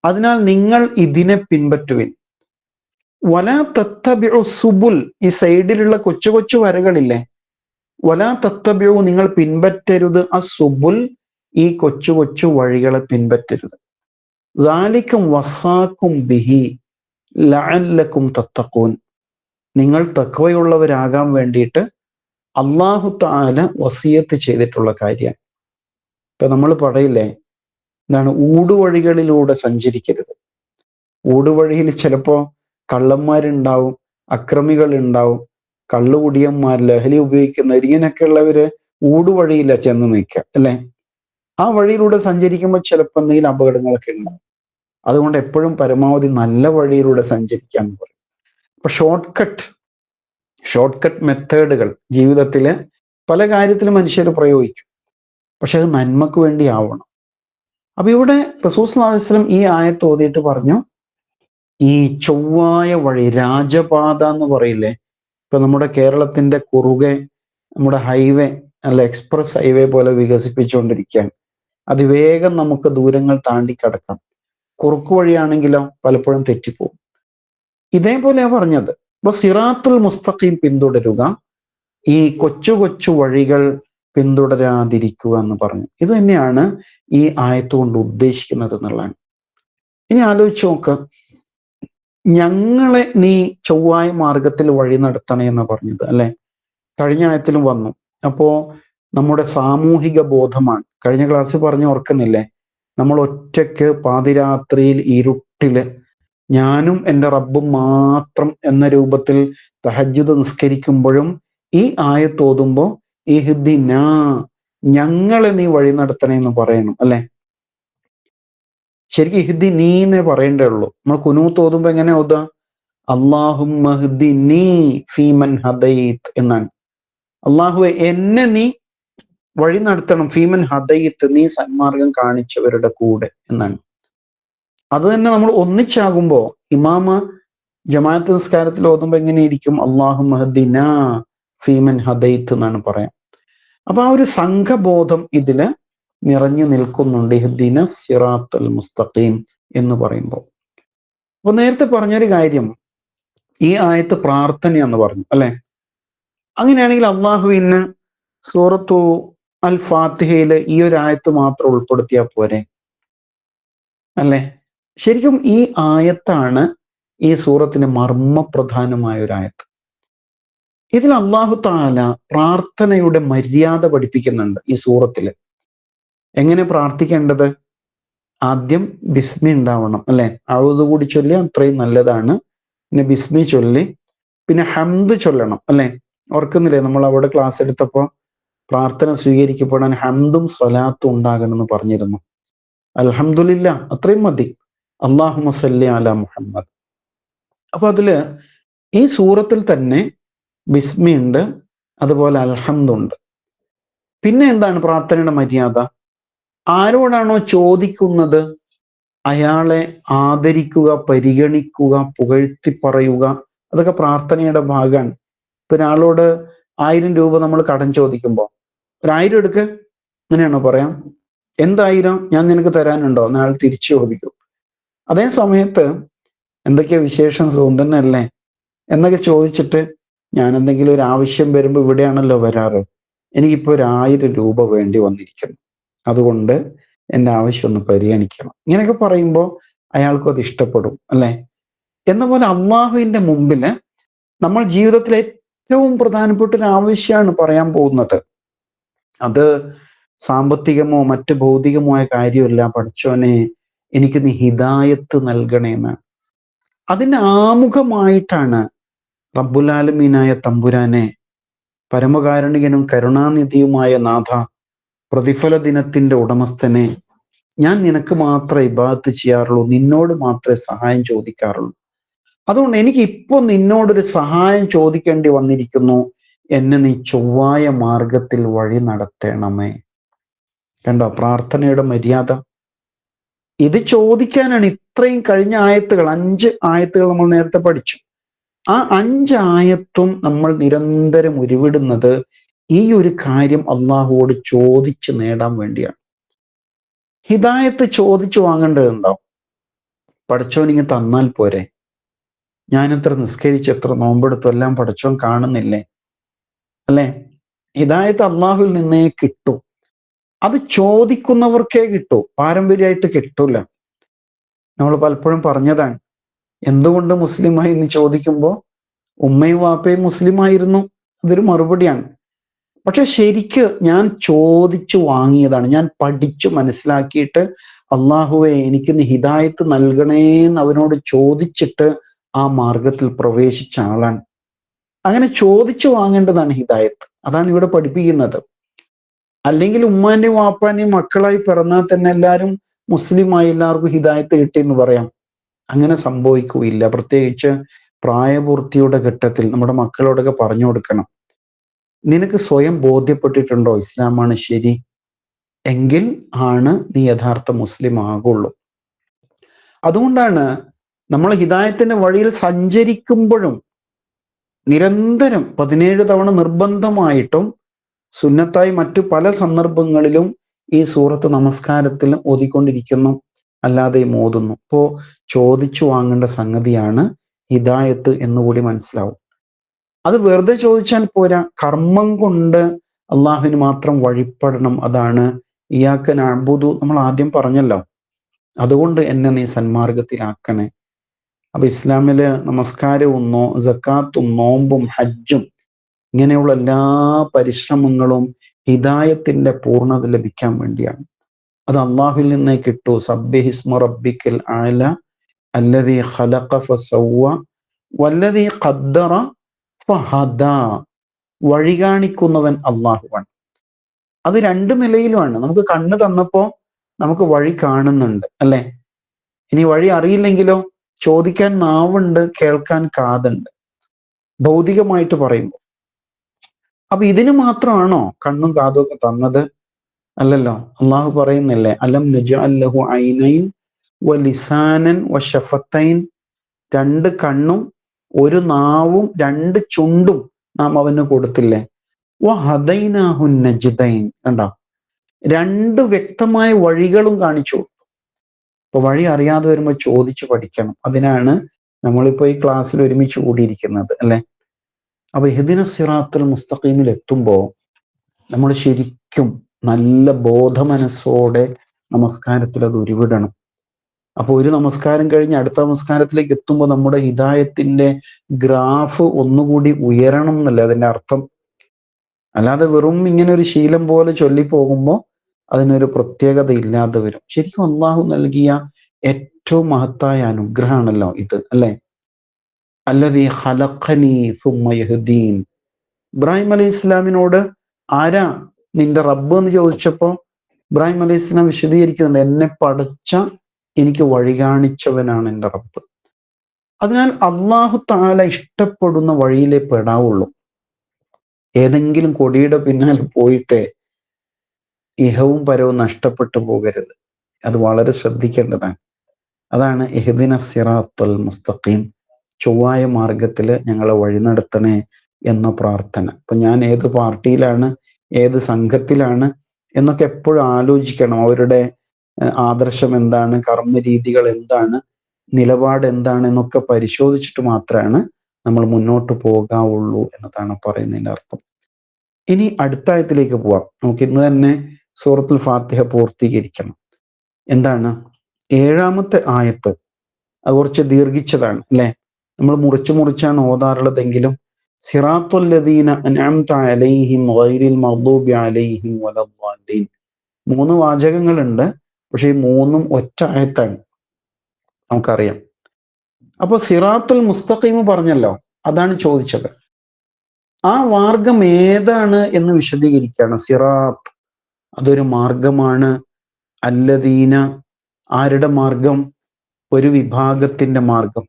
അതിനാൽ നിങ്ങൾ ഇതിനെ പിൻപറ്റുവിൻ. വലാ തത്തബിഉ സുബുൽ. ഈ സൈഡിലുള്ള കൊച്ചു കൊച്ചു വരകളില്ലേ, വലാ തത്തബിഉ, നിങ്ങൾ പിൻപറ്റരുത്, അസുബുൽ, ഈ കൊച്ചു കൊച്ചു വഴികളെ പിൻപറ്റരുത്. ദാലിക്കും വസാക്കും ബിഹി ലഅല്ലക്കും തത്തഖൂൻ. നിങ്ങൾ തഖ്വയുള്ളവരാകാൻ വേണ്ടിയിട്ട് അല്ലാഹു തആല വസിയത്ത് ചെയ്തിട്ടുള്ള കാര്യമാണ്. ഇപ്പൊ നമ്മൾ പറയില്ലേ, എന്താണ്, ഊടുവഴികളിലൂടെ സഞ്ചരിക്കരുത്. ഊടുവഴിയിൽ ചിലപ്പോ കള്ളന്മാരുണ്ടാവും, അക്രമികൾ ഉണ്ടാവും, കള്ളുകുടിയന്മാർ, ലഹരി ഉപയോഗിക്കുന്നവർ, ഇങ്ങനെയൊക്കെയുള്ളവര് ഊടുവഴിയില്ല ചെന്ന് നിൽക്കുക അല്ലെ. ആ വഴിയിലൂടെ സഞ്ചരിക്കുമ്പോൾ ചിലപ്പോൾ എന്തെങ്കിലും അപകടങ്ങളൊക്കെ ഉണ്ടാവും. അതുകൊണ്ട് എപ്പോഴും പരമാവധി നല്ല വഴിയിലൂടെ സഞ്ചരിക്കാൻ പറയും. അപ്പൊ ഷോർട്ട് കട്ട് മെത്തേഡുകൾ ജീവിതത്തില് പല കാര്യത്തിലും മനുഷ്യർ പ്രയോഗിക്കും. പക്ഷെ അത് നന്മക്ക് വേണ്ടി ആവണം. അപ്പൊ ഇവിടെ റസൂൽ സ്വല്ലല്ലാഹു അലൈഹി വസല്ലം ഈ ആയത്ത് ഓതിയിട്ട് പറഞ്ഞു, ഈ ചൊവ്വായ വഴി, രാജപാത എന്ന് പറയില്ലേ, ഇപ്പൊ നമ്മുടെ കേരളത്തിന്റെ കുറുകെ നമ്മുടെ ഹൈവേ, അല്ല എക്സ്പ്രസ് ഹൈവേ പോലെ വികസിപ്പിച്ചുകൊണ്ടിരിക്കുകയാണ്. അതിവേഗം നമുക്ക് ദൂരങ്ങൾ താണ്ടി കടക്കാം. കുറുക്കു വഴിയാണെങ്കിലോ പലപ്പോഴും തെറ്റിപ്പോകും. ഇതേപോലെയാണ് പറഞ്ഞത്. അപ്പൊ സിറാത്തുൽ മുസ്തഖീം പിന്തുടരുക, ഈ കൊച്ചു കൊച്ചു വഴികൾ പിന്തുടരാതിരിക്കുക എന്ന് പറഞ്ഞു. ഇത് തന്നെയാണ് ഈ ആയത്ത് കൊണ്ട് ഉദ്ദേശിക്കുന്നത് എന്നുള്ളതാണ്. ഇനി ആലോചിച്ച് നോക്ക്, ഞങ്ങളെ നീ ചൊവ്വായ മാർഗത്തിൽ വഴി നടത്തണേ എന്ന് പറഞ്ഞത് അല്ലെ, കഴിഞ്ഞ ആയത്തിലും വന്നു. അപ്പോ നമ്മുടെ സാമൂഹിക ബോധമാണ്. കഴിഞ്ഞ ക്ലാസ്സിൽ പറഞ്ഞ് ഓർക്കുന്നില്ലേ, നമ്മൾ ഒറ്റയ്ക്ക് പാതിരാത്രിയിൽ ഇരുട്ടില് ഞാനും എൻ്റെ റബ്ബും മാത്രം എന്ന രൂപത്തിൽ തഹജ്ജുദ് നിസ്കരിക്കുമ്പോഴും ഈ ആയത്ത് ഓതുമ്പോ ഇഹ്ദിനാ, ഞങ്ങളെ നീ വഴി നടത്തണേ എന്ന് പറയണം അല്ലെ. ശരിക്കും ഇഹ്ദിനീ എന്നേ പറയേണ്ടേ ഉള്ളൂ. നമ്മൾ കുനൂത്ത് ഓതുമ്പോ എങ്ങനെ ഓതാ, അല്ലാഹുമ്മ ഹ്ദിനീ ഫീമൻ ഹദൈത് എന്നാണ്. അള്ളാഹുവെ എന്നെ നീ വഴി നടത്തണം, ഫീമൻ ഹദൈത്ത്, നീ സന്മാർഗം കാണിച്ചവരുടെ കൂടെ എന്നാണ്. അത് തന്നെ നമ്മൾ ഒന്നിച്ചാകുമ്പോ ഇമാമ ജമാഅത്ത് നിസ്കാരത്തിൽ ഓതുമ്പോ എങ്ങനെയിരിക്കും, അല്ലാഹുമ്മ ഹ്ദിനാ ഫീമൻ ഹദൈത്ത് എന്നാണ് പറയാം. അപ്പൊ ആ ഒരു സംഘബോധം ഇതില് നിറഞ്ഞു നിൽക്കുന്നുണ്ട്, ഇഹ്ദിന സിറാത്തുൽ മുസ്തഖീം എന്ന് പറയുമ്പോൾ. അപ്പൊ നേരത്തെ പറഞ്ഞൊരു കാര്യം, ഈ ആയത്ത് പ്രാർത്ഥനയെന്ന് പറഞ്ഞു അല്ലെ. അങ്ങനെയാണെങ്കിൽ അള്ളാഹുവിന് സൂറത്തു അൽ ഫാത്തിഹയില് ഈ ഒരു ആയത്ത് മാത്രം ഉൾപ്പെടുത്തിയാൽ പോരെ അല്ലെ. ശരിക്കും ഈ ആയത്താണ് ഈ സൂറത്തിന് മർമ്മപ്രധാനമായ ഒരു ആയത്ത്. ഇതിൽ അള്ളാഹു തആല പ്രാർത്ഥനയുടെ മര്യാദ പഠിപ്പിക്കുന്നുണ്ട് ഈ സൂറത്തില്. എങ്ങനെ പ്രാർത്ഥിക്കേണ്ടത്, ആദ്യം ബിസ്മി ഉണ്ടാവണം അല്ലെ, അഊദു കൂടി ചൊല്ലി അത്രയും നല്ലതാണ്. പിന്നെ ബിസ്മി ചൊല്ലി, പിന്നെ ഹംദ് ചൊല്ലണം അല്ലെ. ഓർക്കുന്നില്ലേ, നമ്മൾ അവിടെ ക്ലാസ് എടുത്തപ്പോൾ പ്രാർത്ഥന സ്വീകരിക്കപ്പെടാൻ ഹംദും സ്വലാത്തും ഉണ്ടാകണം എന്ന് പറഞ്ഞിരുന്നു. അൽഹംദുലില്ലാ അത്രയും മതി, അല്ലാഹുമ്മ സല്ലി അലാ മുഹമ്മദ്. അപ്പൊ അതില് ഈ സൂറത്തിൽ തന്നെ ബിസ്മി ഉണ്ട്, അതുപോലെ അൽഹംദുണ്ട്. പിന്നെ എന്താണ് പ്രാർത്ഥനയുടെ മര്യാദ, ആരോടാണോ ചോദിക്കുന്നത് അയാളെ ആദരിക്കുക, പരിഗണിക്കുക, പുകഴ്ത്തി പറയുക, അതൊക്കെ പ്രാർത്ഥനയുടെ ഭാഗമാണ്. ഇപ്പൊ ഒരാളോട് 1000 രൂപ നമ്മൾ കടം ചോദിക്കുമ്പോൾ 1000 എടുക്ക്, അങ്ങനെയാണോ പറയാം? എന്തായിരം, ഞാൻ നിനക്ക് തരാനുണ്ടോ എന്ന് അയാൾ തിരിച്ചു ചോദിക്കും. അതേ സമയത്ത് എന്തൊക്കെയാ വിശേഷം, സുഖം തന്നെയല്ലേ എന്നൊക്കെ ചോദിച്ചിട്ട്, ഞാൻ എന്തെങ്കിലും ഒരു ആവശ്യം വരുമ്പോൾ ഇവിടെയാണല്ലോ വരാറ്, എനിക്കിപ്പോൾ 1000 രൂപ വേണ്ടി വന്നിരിക്കുന്നു, അതുകൊണ്ട് എൻ്റെ ആവശ്യം ഒന്ന് പരിഗണിക്കണം, ഇങ്ങനെയൊക്കെ പറയുമ്പോൾ അയാൾക്കും അത് ഇഷ്ടപ്പെടും അല്ലെ. എന്ന പോലെ അള്ളാഹുവിന്റെ മുമ്പിൽ നമ്മൾ ജീവിതത്തിലെ ഏറ്റവും പ്രധാനപ്പെട്ട ഒരു ആവശ്യമാണ് പറയാൻ പോകുന്നത്. അത് സാമ്പത്തികമോ മറ്റ് ഭൗതികമോ ആയ കാര്യമല്ല, പഠിച്ചോനെ എനിക്ക് നീ ഹിദായത്ത് നൽകണേ എന്നാണ്. അതിന് ആമുഖമായിട്ടാണ് റബ്ബുൽ ആലമീനായ തമ്പുരാനെ, പരമകാരുണികനും കരുണാനിധിയുമായ നാഥ, പ്രതിഫല ദിനത്തിന്റെ ഉടമസ്ഥനെ, ഞാൻ നിനക്ക് മാത്രമേ ഇബാദത്ത് ചെയ്യാറുള്ളൂ, നിന്നോട് മാത്രമേ സഹായം ചോദിക്കാറുള്ളൂ, അതുകൊണ്ട് എനിക്ക് ഇപ്പൊ നിന്നോടൊരു സഹായം ചോദിക്കേണ്ടി വന്നിരിക്കുന്നു, എന്നെ നീ ചൊവ്വായ മാർഗത്തിൽ വഴി നടത്തണമേ. കണ്ടോ പ്രാർത്ഥനയുടെ മര്യാദ, ഇത് ചോദിക്കാനാണ് ഇത്രയും കഴിഞ്ഞ ആയത്തുകൾ, 5 ആയത്തുകൾ നമ്മൾ നേരത്തെ പഠിച്ചു. ആ 5 ആയത്തും നമ്മൾ നിരന്തരം ഉരുവിടുന്നത് ഈ ഒരു കാര്യം അള്ളാഹുവോട് ചോദിച്ച് നേടാൻ വേണ്ടിയാണ്. ഹിദായത്ത് ചോദിച്ചു വാങ്ങേണ്ടതുണ്ടാവും. പഠിച്ചോനിങ്ങ് തന്നാൽ പോരെ, ഞാനെത്ര നിസ്കരിച്ചു, എത്ര നോമ്പെടുത്തു, എല്ലാം പഠിച്ചോൻ കാണുന്നില്ലേ അല്ലെ. ഹിദായത്ത് അള്ളാഹുവിൽ നിന്നേ കിട്ടൂ, അത് ചോദിക്കുന്നവർക്കേ കിട്ടൂ, പാരമ്പര്യമായിട്ട് കിട്ടൂല. നമ്മൾ പലപ്പോഴും പറഞ്ഞതാണ്, എന്തുകൊണ്ട് മുസ്ലിമായി എന്ന് ചോദിക്കുമ്പോൾ ഉമ്മയും വാപ്പയും മുസ്ലിമായിരുന്നു, അതൊരു മറുപടിയാണ്. പക്ഷെ ശരിക്ക് ഞാൻ ചോദിച്ചു വാങ്ങിയതാണ്, ഞാൻ പഠിച്ചു മനസ്സിലാക്കിയിട്ട് അള്ളാഹുവെ എനിക്ക് നീ ഹിദായത്ത് നൽകണേന്ന് അവനോട് ചോദിച്ചിട്ട് ആ മാർഗത്തിൽ പ്രവേശിച്ച ആളാണ്. അങ്ങനെ ചോദിച്ചു വാങ്ങേണ്ടതാണ് ഹിദായത്ത്. അതാണ് ഇവിടെ പഠിപ്പിക്കുന്നത്. അല്ലെങ്കിൽ ഉമ്മാന്റെയും വാപ്പാന്റെയും മക്കളായി പിറന്നാൽ തന്നെ എല്ലാവരും മുസ്ലിമായി എല്ലാവർക്കും ഹിദായത്ത് കിട്ടിയെന്ന് പറയാം. അങ്ങനെ സംഭവിക്കുകയില്ല. പ്രത്യേകിച്ച് പ്രായപൂർത്തിയുടെ ഘട്ടത്തിൽ നമ്മുടെ മക്കളോടൊക്കെ പറഞ്ഞു കൊടുക്കണം, നിനക്ക് സ്വയം ബോധ്യപ്പെട്ടിട്ടുണ്ടോ ഇസ്ലാമാണ് ശരി, എങ്കിൽ ആണ് നീ യഥാർത്ഥ മുസ്ലിം ആകുള്ളൂ. അതുകൊണ്ടാണ് നമ്മൾ ഹിദായത്തിന്റെ വഴിയിൽ സഞ്ചരിക്കുമ്പോഴും നിരന്തരം 17 തവണ നിർബന്ധമായിട്ടും സുന്നത്തായി മറ്റു പല സന്ദർഭങ്ങളിലും ഈ സൂറത്ത് നമസ്കാരത്തിൽ ഓതിക്കൊണ്ടിരിക്കുന്നു, അല്ലാതെയും ഓതുന്നു. ഇപ്പോ ചോദിച്ചു വാങ്ങേണ്ട സംഗതിയാണ് ഹിദായത്ത് എന്നുകൂടി മനസ്സിലാവും. അത് വെറുതെ ചോദിച്ചാൽ പോരാ, കർമ്മം കൊണ്ട് അള്ളാഹുവിന് മാത്രം വഴിപ്പെടണം. അതാണ് ഇയ്യാക നഅ്ബുദു നമ്മൾ ആദ്യം പറഞ്ഞല്ലോ, അതുകൊണ്ട് എന്നെ നീ സന്മാർഗത്തിലാക്കണേ. അപ്പൊ ഇസ്ലാമില് നമസ്കാരവും സക്കാത്തും നോമ്പും ഹജ്ജും ഇങ്ങനെയുള്ള എല്ലാ പരിശ്രമങ്ങളും ഹിദായത്തിന്റെ പൂർണ്ണത ലഭിക്കാൻ വേണ്ടിയാണ്. അത് അള്ളാഹുവിൽ നിന്നേ കിട്ടൂ. സബ്ബിഹിസ്മ റബ്ബിക്കൽ അഅല അല്ലദീ ഖലഖ ഫസവ്വ വല്ലദീ ഖദ്ദറ ഫഹദ. വഴി കാണിക്കുന്നവൻ അള്ളാഹുവാണ്. അത് രണ്ട് നിലയിലുമാണ്. നമുക്ക് കണ്ണ് തന്നപ്പോ നമുക്ക് വഴി കാണുന്നുണ്ട് അല്ലെ. ഇനി വഴി അറിയില്ലെങ്കിലോ, ചോദിക്കാൻ നാവുണ്ട്, കേൾക്കാൻ കാതുണ്ട്, ഭൗതികമായിട്ട് പറയുമ്പോൾ. അപ്പൊ ഇതിന് മാത്രമാണോ കണ്ണും കാതും ഒക്കെ തന്നത്? അല്ലല്ലോ. അള്ളാഹു പറയുന്നില്ലേ, അലം നജ്അൽ ലഹു ഐനൈൻ വലിസാനൻ വശഫത്തൈൻ. 2 കണ്ണും 1 നാവും 2 ചുണ്ടും നാം അവന് കൊടുത്തില്ലേ. വഹദൈനാഹു നജ്ദൈൻ. കണ്ടോ, 2 വ്യക്തമായ വഴികളും കാണിച്ചു. അപ്പൊ വഴി അറിയാതെ വരുമ്പോൾ ചോദിച്ചു പഠിക്കണം. അതിനാണ് നമ്മളിപ്പോ ഈ ക്ലാസ്സിൽ ഒരുമിച്ച് കൂടിയിരിക്കുന്നത് അല്ലെ. അപ്പൊ ഇഹ്ദിന സിറാത്തുൽ മുസ്തഖീമിൽ എത്തുമ്പോ നമ്മൾ ശരിക്കും നല്ല ബോധമനസ്സോടെ നമസ്കാരത്തിൽ അത് ഉരുവിടണം. അപ്പൊ ഒരു നമസ്കാരം കഴിഞ്ഞ് അടുത്ത നമസ്കാരത്തിലേക്ക് എത്തുമ്പോൾ നമ്മുടെ ഹിദായത്തിന്റെ ഗ്രാഫ് ഒന്നുകൂടി ഉയരണം എന്നല്ല അതിന്റെ അർത്ഥം. അല്ലാതെ വെറും ഇങ്ങനെ ഒരു ശീലം പോലെ ചൊല്ലി പോകുമ്പോൾ അതിനൊരു പ്രത്യേകത ഇല്ലാതെ വരും. ശരിക്കും അള്ളാഹു നൽകിയ ഏറ്റവും മഹത്തായ അനുഗ്രഹമാണല്ലോ ഇത് അല്ലെ. അല്ലദീ ഖലഖനി സുമ്മ യഹ്ദീൻ. ഇബ്രാഹിം അലൈഹി ഇസ്ലാമിനോട് ആരാ നിന്റെ റബ്ബ് എന്ന് ചോദിച്ചപ്പോ ഇബ്രാഹിം അലൈഹി ഇസ്ലാം വിശദീകരിക്കുന്നുണ്ട്, എന്നെ പടച്ച എനിക്ക് വഴി കാണിച്ചവനാണ് എൻ്റെ റബ്ബ്. അതിനാൽ അള്ളാഹു തആല ഇഷ്ടപ്പെടുന്ന വഴിയിലേ പെടാവുള്ളൂ. ഏതെങ്കിലും കൊടിയുടെ പിന്നാലെ പോയിട്ട് ഇഹവും പരവും നഷ്ടപ്പെട്ടു പോകരുത്. അത് വളരെ ശ്രദ്ധിക്കേണ്ടതാണ്. അതാണ് ഇഹ്ദിന സിറാത്തുൽ മുസ്തഖീം, ചൊവ്വായ മാർഗത്തിൽ ഞങ്ങളെ വഴി നടത്തണേ എന്ന പ്രാർത്ഥന. ഇപ്പൊ ഞാൻ ഏത് പാർട്ടിയിലാണ്, ഏത് സംഘത്തിലാണ് എന്നൊക്കെ എപ്പോഴും ആലോചിക്കണം. അവരുടെ ആദർശം എന്താണ്, കർമ്മരീതികൾ എന്താണ്, നിലപാട് എന്താണ് എന്നൊക്കെ പരിശോധിച്ചിട്ട് മാത്രമാണ് നമ്മൾ മുന്നോട്ട് പോകാവുള്ളൂ എന്നതാണ് പറയുന്നതിൻ്റെ അർത്ഥം. ഇനി അടുത്ത ആയത്തിലേക്ക് പോവാം. നമുക്ക് ഇന്ന് തന്നെ സൂറത്തുൽ ഫാത്തിഹ പൂർത്തീകരിക്കണം. എന്താണ് 7ാമത്തെ ആയത്ത്? അത് കുറച്ച് ദീർഘിച്ചതാണ് അല്ലെ. നമ്മൾ മുറിച്ചാണ് ഓതാറുള്ളതെങ്കിലും സിറാത്തുൽ ലദീന അൻഅംത അലൈഹിം ഗൈറിൽ മഗ്ദൂബി അലൈഹിം വലദ്ദാലിൻ 3 വാചകങ്ങളുണ്ട്. പക്ഷെ ഈ 3ഉം ഒറ്റ ആയത്താണ്, നമുക്കറിയാം. അപ്പൊ സിറാത്തുൽ മുസ്തഖീം പറഞ്ഞല്ലോ, അതാണ് ചോദിച്ചത്. ആ മാർഗം ഏതാണ് എന്ന് വിശദീകരിക്കുകയാണ്. സിറാത്ത് അതൊരു മാർഗമാണ്. അല്ലദീന ആരുടെ മാർഗം? ഒരു വിഭാഗത്തിന്റെ മാർഗം.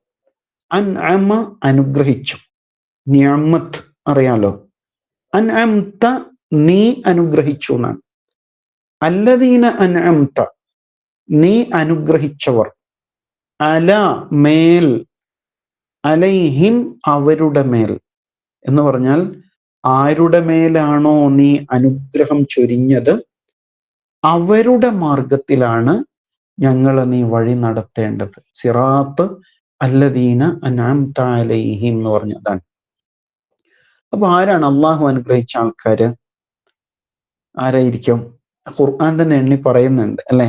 അൻഅമ അനുഗ്രഹിച്ചു. നിഅമത്ത് അറിയാലോ. അൻഅംത നീ അനുഗ്രഹിച്ചു എന്നാണ്. അല്ലദീന അൻഅംത നീ അനുഗ്രഹിച്ചവർ. അല മേൽ, അലൈഹിം അവരുടെ മേൽ എന്ന് പറഞ്ഞാൽ ആരുടെ മേലാണോ നീ അനുഗ്രഹം ചൊരിഞ്ഞത് അവരുടെ മാർഗത്തിലാണ് ഞങ്ങളെ നീ വഴി നടത്തേണ്ടത്. സിറാത്ത് അല്ലദീന അൻഅംത അലൈഹിം എന്ന് പറഞ്ഞതാണ്. അപ്പൊ ആരാണ് അള്ളാഹു അനുഗ്രഹിച്ച ആൾക്കാര്? ആരായിരിക്കും? ഖുർആൻ തന്നെ എണ്ണി പറയുന്നുണ്ട് അല്ലെ.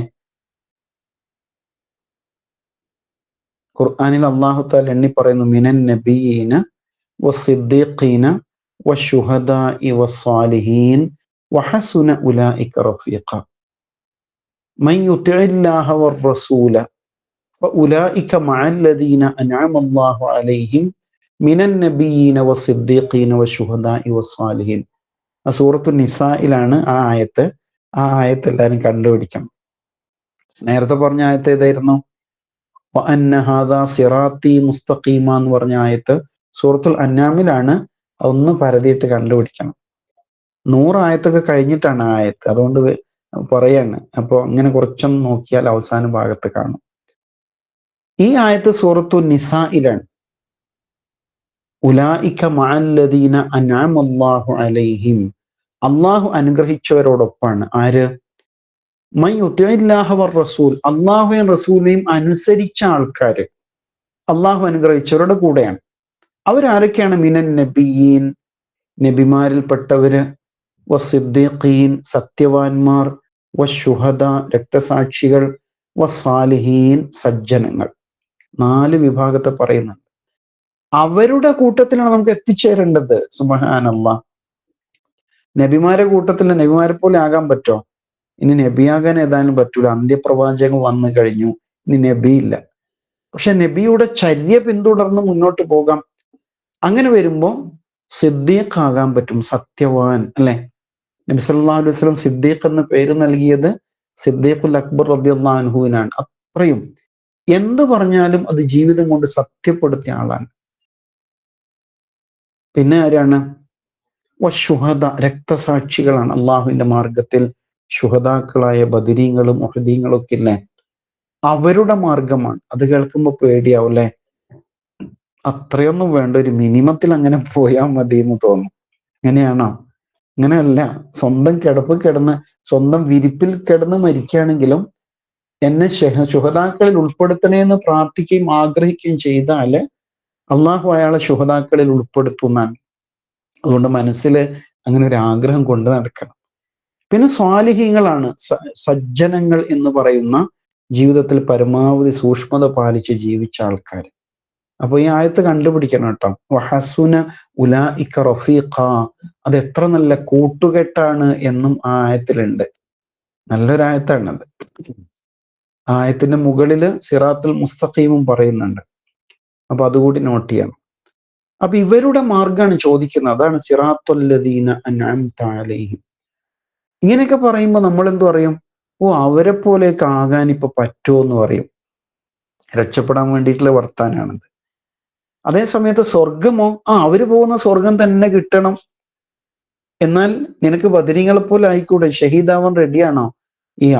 ഖുർആനിൽ അള്ളാഹു തആല എണ്ണി പറയുന്നു, മിനൻ നബിയീന വസ്സിദ്ദീഖീന വശുഹദാഇ വസ്സാലിഹീൻ വഹസുന ഉലൈക റഫീഖ മൻ യുതിഇല്ലാഹ വറസൂല ഫഉലൈക മഅല്ലദീന അൻഅമല്ലാഹു അലൈഹിം മിനൻ നബിയ്യീന വസ്സിദ്ദീഖീന വശുഹദാഇ വസ്സാലിഹീൻ. സൂറത്തു നിസായിലാണ് ആ ആയത്ത്. ആ ആയത്ത് എല്ലാവരും കണ്ടുപിടിക്കണം. നേരത്തെ പറഞ്ഞ ആയത്ത് ഏതായിരുന്നു? വഅന്ന ഹാദാ സിറാത്തി മുസ്തഖീമ എന്ന് പറഞ്ഞ ആയത്ത് സൂറത്തുൽ അൻആമിലാണ്. ഒന്ന് പരതിയിട്ട് കണ്ടുപിടിക്കണം. 100 ആയത്തൊക്കെ കഴിഞ്ഞിട്ടാണ് ആ ആയത്ത്, അതുകൊണ്ട് പറയാണ്. അപ്പോൾ അങ്ങനെ കുറച്ചൊന്ന് നോക്കിയാൽ അവസാന ഭാഗത്ത് കാണും. ഈ ആയത്ത് സൂറത്തു നിസായിലാണ്. ഉലൈക മഅല്ലദീന അൻഅമല്ലാഹു അലൈഹിം, അള്ളാഹു അനുഗ്രഹിച്ചവരോടൊപ്പാണ്. ആര്? മൻ യുതിഇല്ലാഹ വറസൂൽ, അള്ളാഹുവിൻ റസൂലിനെയും അനുസരിച്ച ആൾക്കാര് അള്ളാഹു അനുഗ്രഹിച്ചവരുടെ കൂടെയാണ്. അവരാരൊക്കെയാണ്? മിനൻ നബിയീൻ, നബിമാരിൽപ്പെട്ടവര്, വസ്സിദ്ദീഖീൻ, സത്യവാന്മാർ, വശുഹദ, രക്തസാക്ഷികൾ, വസ്സാലിഹീൻ, സജ്ജനങ്ങൾ. 4 വിഭാഗത്തെ പറയുന്നുണ്ട്. അവരുടെ കൂട്ടത്തിലാണ് നമുക്ക് എത്തിച്ചേരേണ്ടത്. സുബ്ഹാനല്ലാഹ്. നബിമാരെ കൂട്ടത്തിൽ നബിമാരെ പോലെ ആകാൻ പറ്റോ? ഇനി നബിയാകാൻ ഏതായാലും പറ്റൂല. അന്ത്യപ്രവാചകൻ വന്നു കഴിഞ്ഞു, ഇനി നബിയില്ല. പക്ഷെ നബിയുടെ ചര്യ പിന്തുടർന്ന് മുന്നോട്ട് പോകാം. അങ്ങനെ വരുമ്പോ സിദ്ദീഖ് ആകാൻ പറ്റും, സത്യവാൻ, അല്ലെ? നബി സല്ലല്ലാഹു അലൈഹി വസല്ലം സിദ്ദീഖ് എന്ന് പേര് നൽകിയത് സിദ്ദീഖുൽ അക്ബർ റളിയല്ലാഹു അൻഹുവിനാണ്. അത്രയും എന്തു പറഞ്ഞാലും അത് ജീവിതം കൊണ്ട് സത്യപ്പെടുത്തിയ ആളാണ്. പിന്നെ ആരാണ്? വശുഹദ, രക്തസാക്ഷികളാണ്. അള്ളാഹുവിന്റെ മാർഗത്തിൽ ശുഹദാക്കളായ ബദരീങ്ങളും ഉഹദീങ്ങളും ഒക്കെ ഇല്ലേ, അവരുടെ മാർഗമാണ്. അത് കേൾക്കുമ്പോൾ പേടിയാവും അല്ലെ? അത്രയൊന്നും വേണ്ട, ഒരു മിനിമത്തിൽ അങ്ങനെ പോയാൽ മതി എന്ന് തോന്നും. അങ്ങനെയാണോ? അങ്ങനെയല്ല. സ്വന്തം കിടപ്പ് കിടന്ന്, സ്വന്തം വിരിപ്പിൽ കിടന്ന് മരിക്കുകയാണെങ്കിലും എന്നെ ശുഹദാക്കളിൽ ഉൾപ്പെടുത്തണേന്ന് പ്രാർത്ഥിക്കുകയും ആഗ്രഹിക്കുകയും ചെയ്താല് അള്ളാഹു അയാളെ ശുഹദാക്കളിൽ ഉൾപ്പെടുത്തുന്നതാണ്. അതുകൊണ്ട് മനസ്സിൽ അങ്ങനെ ഒരു ആഗ്രഹം കൊണ്ട് നടക്കണം. പിന്നെ സ്വാലിഹീങ്ങളാണ്, സജ്ജനങ്ങൾ എന്ന് പറയുന്ന ജീവിതത്തിൽ പരമാവധി സൂക്ഷ്മത പാലിച്ച് ജീവിച്ച ആൾക്കാർ. അപ്പൊ ഈ ആയത്ത് കണ്ടുപിടിക്കണം കേട്ടോ. വഹസുന ഉലൈക റഫീഖ, അത് എത്ര നല്ല കൂട്ടുകെട്ടാണ് എന്നും ആ ആയത്തിലുണ്ട്. നല്ലൊരായത്താണത്. ആയത്തിന്റെ മുകളില് സിറാത്തുൽ മുസ്തഖീമും പറയുന്നുണ്ട്. അപ്പൊ അതുകൂടി നോട്ട് ചെയ്യണം. അപ്പൊ ഇവരുടെ മാർഗമാണ് ചോദിക്കുന്നത്. അതാണ് സിറാത്തുല്ലദീന അൻഅംത അലൈഹിം. ഇങ്ങനെയൊക്കെ പറയുമ്പോൾ നമ്മൾ എന്തു പറയും? ഓ, അവരെ പോലെയൊക്കെ ആകാൻ ഇപ്പൊ പറ്റുമോ എന്ന് പറയും. രക്ഷപ്പെടാൻ വേണ്ടിയിട്ടുള്ള വർത്താനാണത്. അതേ സമയത്ത് സ്വർഗമോ, അവര് പോകുന്ന സ്വർഗം തന്നെ കിട്ടണം. എന്നാൽ നിനക്ക് ബദരീങ്ങളെ പോലെ ആയിക്കൂടെ? ഷഹീദാവാൻ റെഡിയാണോ?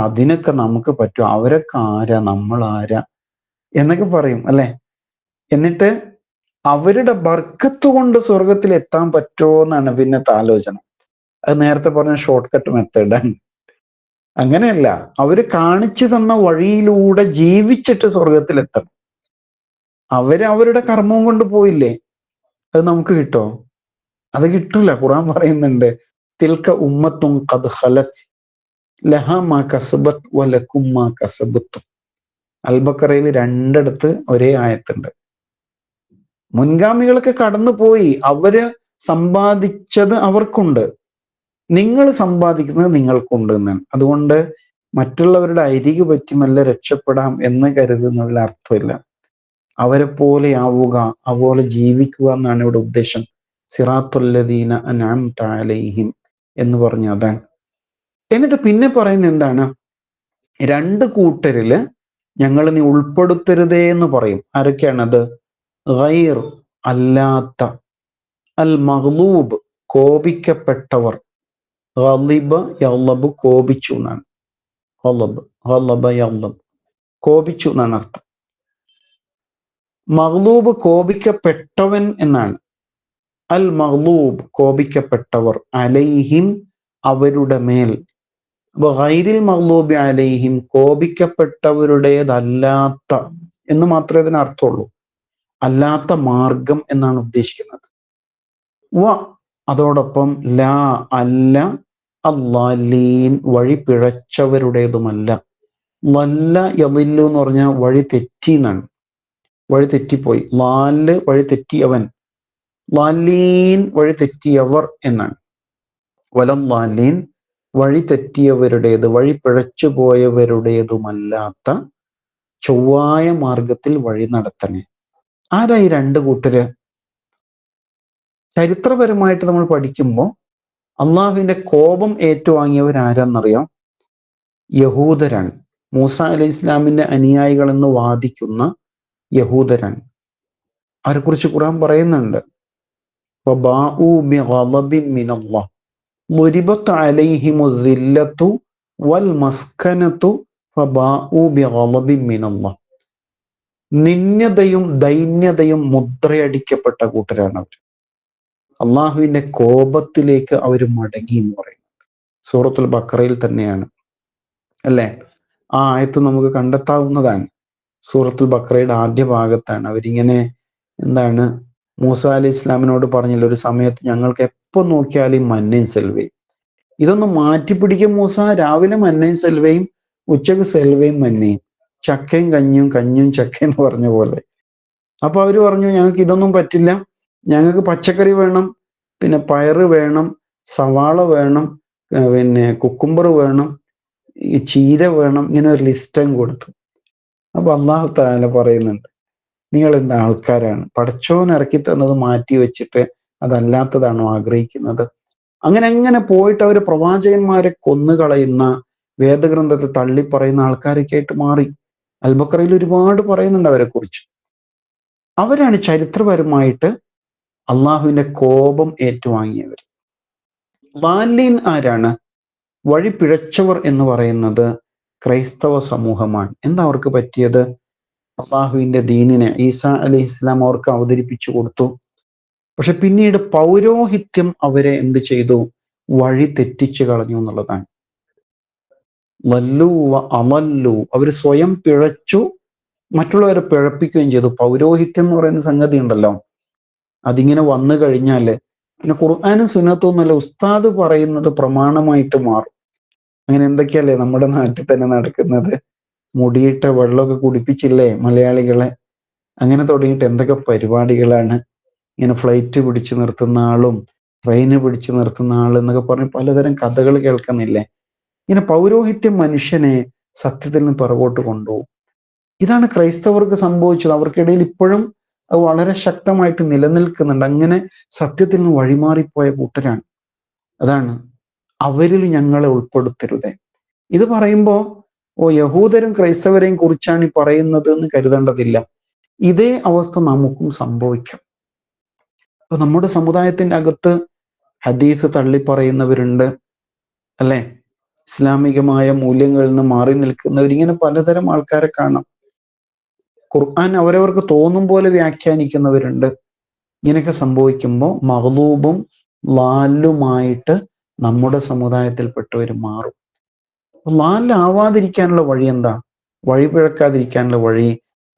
അതിനൊക്കെ നമുക്ക് പറ്റും, അവരൊക്കെ ആരാ, നമ്മൾ ആരാ എന്നൊക്കെ പറയും അല്ലെ? എന്നിട്ട് അവരുടെ ബർക്കത്ത് കൊണ്ട് സ്വർഗത്തിൽ എത്താൻ പറ്റുമോ എന്നാണ് പിന്നത്തെ ആലോചന. അത് നേരത്തെ പറഞ്ഞ ഷോർട്ട് കട്ട് മെത്തേഡാണ്. അങ്ങനെയല്ല, അവര് കാണിച്ചു തന്ന വഴിയിലൂടെ ജീവിച്ചിട്ട് സ്വർഗത്തിലെത്തണം. അവരുടെ കർമ്മവും കൊണ്ട് പോയില്ലേ, അത് നമുക്ക് കിട്ടോ? അത് കിട്ടൂല. ഖുർആൻ പറയുന്നുണ്ട്, തിൽക ഉമ്മത്തുൻ ഖദ് ഖലത് ലഹാ മാ കസബത് വലക്കും മാ കസബത്തും. അൽ-ബഖറയിൽ 2 ഒരേ ആയത്തുണ്ട്. മുൻഗാമികളൊക്കെ കടന്നു പോയി, അവര് സമ്പാദിച്ചത് അവർക്കുണ്ട്, നിങ്ങൾ സമ്പാദിക്കുന്നത് നിങ്ങൾക്കുണ്ട് എന്നാണ്. അതുകൊണ്ട് മറ്റുള്ളവരുടെ അരികു പറ്റുമല്ല രക്ഷപ്പെടാം എന്ന് കരുതുന്നതിൽ അർത്ഥമില്ല. അവരെ പോലെ ആവുക, അതുപോലെ ജീവിക്കുക എന്നാണ് ഇവിടെ ഉദ്ദേശം. സിറാത്തുല്ലദീന അൻഅംത അലൈഹിം എന്ന് പറഞ്ഞ അതാണ്. എന്നിട്ട് പിന്നെ പറയുന്നത് എന്താണ്? 2 കൂട്ടരില് ഞങ്ങൾ നീ ഉൾപ്പെടുത്തരുതേ എന്ന് പറയും. ആരൊക്കെയാണത്? ഗൈർ, അല്ലാത്ത, അൽ മഗ്ലൂബ്, കോപിക്കപ്പെട്ടവർ. ഗളിബ യഗ്ലബ്, കോപിച്ചു എന്നാണ്. ഗളബ യഗ്ലബ്, കോപിച്ചു എന്നാണ് അർത്ഥം. മഗ്ലൂബ് കോപിക്കപ്പെട്ടവൻ എന്നാണ്. അൽ മഗ്ലൂബ്, കോപിക്കപ്പെട്ടവർ. അലൈഹിം, അവരുടെ മേൽ. അപ്പൊ ഗൈരിൽ മഗ്ലൂബി അലൈഹിം, കോപിക്കപ്പെട്ടവരുടേതല്ലാത്ത എന്ന് മാത്രമേ അതിന് അർത്ഥമുള്ളൂ. അല്ലാത്ത മാർഗം എന്നാണ് ഉദ്ദേശിക്കുന്നത്. അതോടൊപ്പം ലാ, അല്ല, അല്ലാലീൻ, വഴി പിഴച്ചവരുടേതുമല്ല. വല്ല യളില്ലു എന്ന് പറഞ്ഞാൽ വഴി തെറ്റി എന്നാണ്. വഴി തെറ്റിപ്പോയി. ലാല്, വഴി തെറ്റിയവൻ. ളാലീൻ വഴി തെറ്റിയവർ എന്നാണ്. വലല്ലാലീൻ വഴി തെറ്റിയവരുടേത്, വഴി പിഴച്ചു പോയവരുടേതുമല്ലാത്ത ചൊവ്വായ മാർഗത്തിൽ വഴി നടത്തണേ. ആരാ ഈ രണ്ട് കൂട്ടര്? ചരിത്രപരമായിട്ട് നമ്മൾ പഠിക്കുമ്പോൾ അള്ളാഹുവിന്റെ കോപം ഏറ്റുവാങ്ങിയവരാരെന്നറിയാം? യഹൂദരാണ്. മൂസ അലൈഹി ഇസ്ലാമിന്റെ അനുയായികളെന്ന് വാദിക്കുന്ന യഹൂദരാണ്. അവരെക്കുറിച്ച് ഖുർആൻ പറയുന്നുണ്ട്, നിന്യതയും ദൈന്യതയും മുദ്രയടിക്കപ്പെട്ട കൂട്ടരാണ് അവർ. അള്ളാഹുവിന്റെ കോപത്തിലേക്ക് അവർ മടങ്ങി എന്ന് പറയുന്നുണ്ട്. സൂറത്തുൽ ബഖറയിൽ തന്നെയാണ് അല്ലെ? ആ ആയത്ത് നമുക്ക് കണ്ടെത്താവുന്നതാണ്. സൂറത്തുൽ ബഖറയുടെ ആദ്യ ഭാഗത്താണ് അവരിങ്ങനെ എന്താണ് മൂസ അലൈഹി ഇസ്ലാമിനോട് പറഞ്ഞില്ല, ഒരു സമയത്ത് ഞങ്ങൾക്ക് എപ്പോ നോക്കിയാലും മന്നയും സെൽവയും, ഇതൊന്ന് മാറ്റിപ്പിടിക്കും മൂസ, രാവിലെ മന്നയും സെൽവയും ഉച്ചക്ക് സെൽവയും മന്നയും, ചക്കയും കഞ്ഞും കഞ്ഞും ചക്കയും എന്ന് പറഞ്ഞ പോലെ. അപ്പൊ അവര് പറഞ്ഞു ഞങ്ങൾക്ക് ഇതൊന്നും പറ്റില്ല, ഞങ്ങൾക്ക് പച്ചക്കറി വേണം, പിന്നെ പയറ് വേണം, സവാള വേണം, പിന്നെ കുക്കുംബർ വേണം, ഈ ചീര വേണം, ഇങ്ങനെ ഒരു ലിസ്റ്റും കൊടുത്തു. അപ്പൊ അള്ളാഹു തആല പറയുന്നുണ്ട്, നിങ്ങൾ എന്താ ആൾക്കാരാണ്, പടച്ചോൻ ഇറക്കി തന്നത് മാറ്റി വെച്ചിട്ട് അതല്ലാത്തതാണോ ആഗ്രഹിക്കുന്നത്? അങ്ങനെ അങ്ങനെ പോയിട്ട് അവർ പ്രവാചകന്മാരെ കൊന്നുകളയുന്ന, വേദഗ്രന്ഥത്തെ തള്ളിപ്പറയുന്ന ആൾക്കാരൊക്കെ ആയിട്ട് മാറി. അൽബക്കറയിൽ ഒരുപാട് പറയുന്നുണ്ട് അവരെ കുറിച്ച്. അവരാണ് ചരിത്രപരമായിട്ട് അള്ളാഹുവിന്റെ കോപം ഏറ്റുവാങ്ങിയവർ. ളാലീൻ ആരാണ്? വഴി പിഴച്ചവർ എന്ന് പറയുന്നത് ക്രൈസ്തവ സമൂഹമാണ്. എന്താ അവർക്ക് പറ്റിയത്? അള്ളാഹുവിന്റെ ദീനിനെ ഈസാ അലൈഹി ഇസ്ലാം അവർക്ക് അവതരിപ്പിച്ചു കൊടുത്തു. പക്ഷെ പിന്നീട് പൗരോഹിത്യം അവരെ എന്ത് ചെയ്തു? വഴി തെറ്റിച്ചു കളഞ്ഞു എന്നുള്ളതാണ്. വല്ലു വ അമല്ലു, അവർ സ്വയം പിഴച്ചു, മറ്റുള്ളവരെ പിഴപ്പിക്കുകയും ചെയ്തു. പൗരോഹിത്യം എന്ന് പറയുന്ന സംഗതി ഉണ്ടല്ലോ, അതിങ്ങനെ വന്നു കഴിഞ്ഞാല് പിന്നെ ഖുർആനും സുന്നത്തും ഒന്നുമല്ല, ഉസ്താദ് പറയുന്നത് പ്രമാണമായിട്ട് മാറും. അങ്ങനെ എന്തൊക്കെയല്ലേ നമ്മുടെ നാട്ടിൽ തന്നെ നടക്കുന്നത്? മുടിയിട്ട വെള്ളമൊക്കെ കുടിപ്പിച്ചില്ലേ മലയാളികളെ? അങ്ങനെ തുടങ്ങിയിട്ട് എന്തൊക്കെ പരിപാടികളാണ്. ഇങ്ങനെ ഫ്ലൈറ്റ് പിടിച്ചു നിർത്തുന്ന ആളും ട്രെയിന് പിടിച്ചു നിർത്തുന്ന ആൾ എന്നൊക്കെ പറഞ്ഞ് പലതരം കഥകൾ കേൾക്കുന്നില്ലേ? ഇങ്ങനെ പൗരോഹിത്യം മനുഷ്യനെ സത്യത്തിൽ നിന്ന് പിറകോട്ട് കൊണ്ടുപോകും. ഇതാണ് ക്രൈസ്തവർക്ക് സംഭവിച്ചത്. അവർക്കിടയിൽ ഇപ്പോഴും അത് വളരെ ശക്തമായിട്ട് നിലനിൽക്കുന്നുണ്ട്. അങ്ങനെ സത്യത്തിൽ നിന്ന് വഴിമാറിപ്പോയ കൂട്ടരാണ്. അതാണ് അവരിൽ ഞങ്ങളെ ഉൾപ്പെടുത്തരുതേ. ഇത് പറയുമ്പോൾ യഹൂദരും ക്രൈസ്തവരെയും കുറിച്ചാണ് ഈ പറയുന്നത് എന്ന് കരുതേണ്ടതില്ല. ഇതേ അവസ്ഥ നമുക്കും സംഭവിക്കാം. അപ്പൊ നമ്മുടെ സമുദായത്തിന്റെ അകത്ത് ഹദീസ് തള്ളിപ്പറയുന്നവരുണ്ട് അല്ലെ, ഇസ്ലാമികമായ മൂല്യങ്ങളിൽ നിന്ന് മാറി നിൽക്കുന്നവർ, ഇങ്ങനെ പലതരം ആൾക്കാരെ കാണാം. ഖുർആൻ അവരവർക്ക് തോന്നും പോലെ വ്യാഖ്യാനിക്കുന്നവരുണ്ട്. ഇങ്ങനെയൊക്കെ സംഭവിക്കുമ്പോൾ മഗ്ലൂബും ളാലുമായിട്ട് നമ്മുടെ സമുദായത്തിൽപ്പെട്ടവർ മാറും. ളാലാവാതിരിക്കാനുള്ള വഴി എന്താ? വഴി പിഴക്കാതിരിക്കാനുള്ള വഴി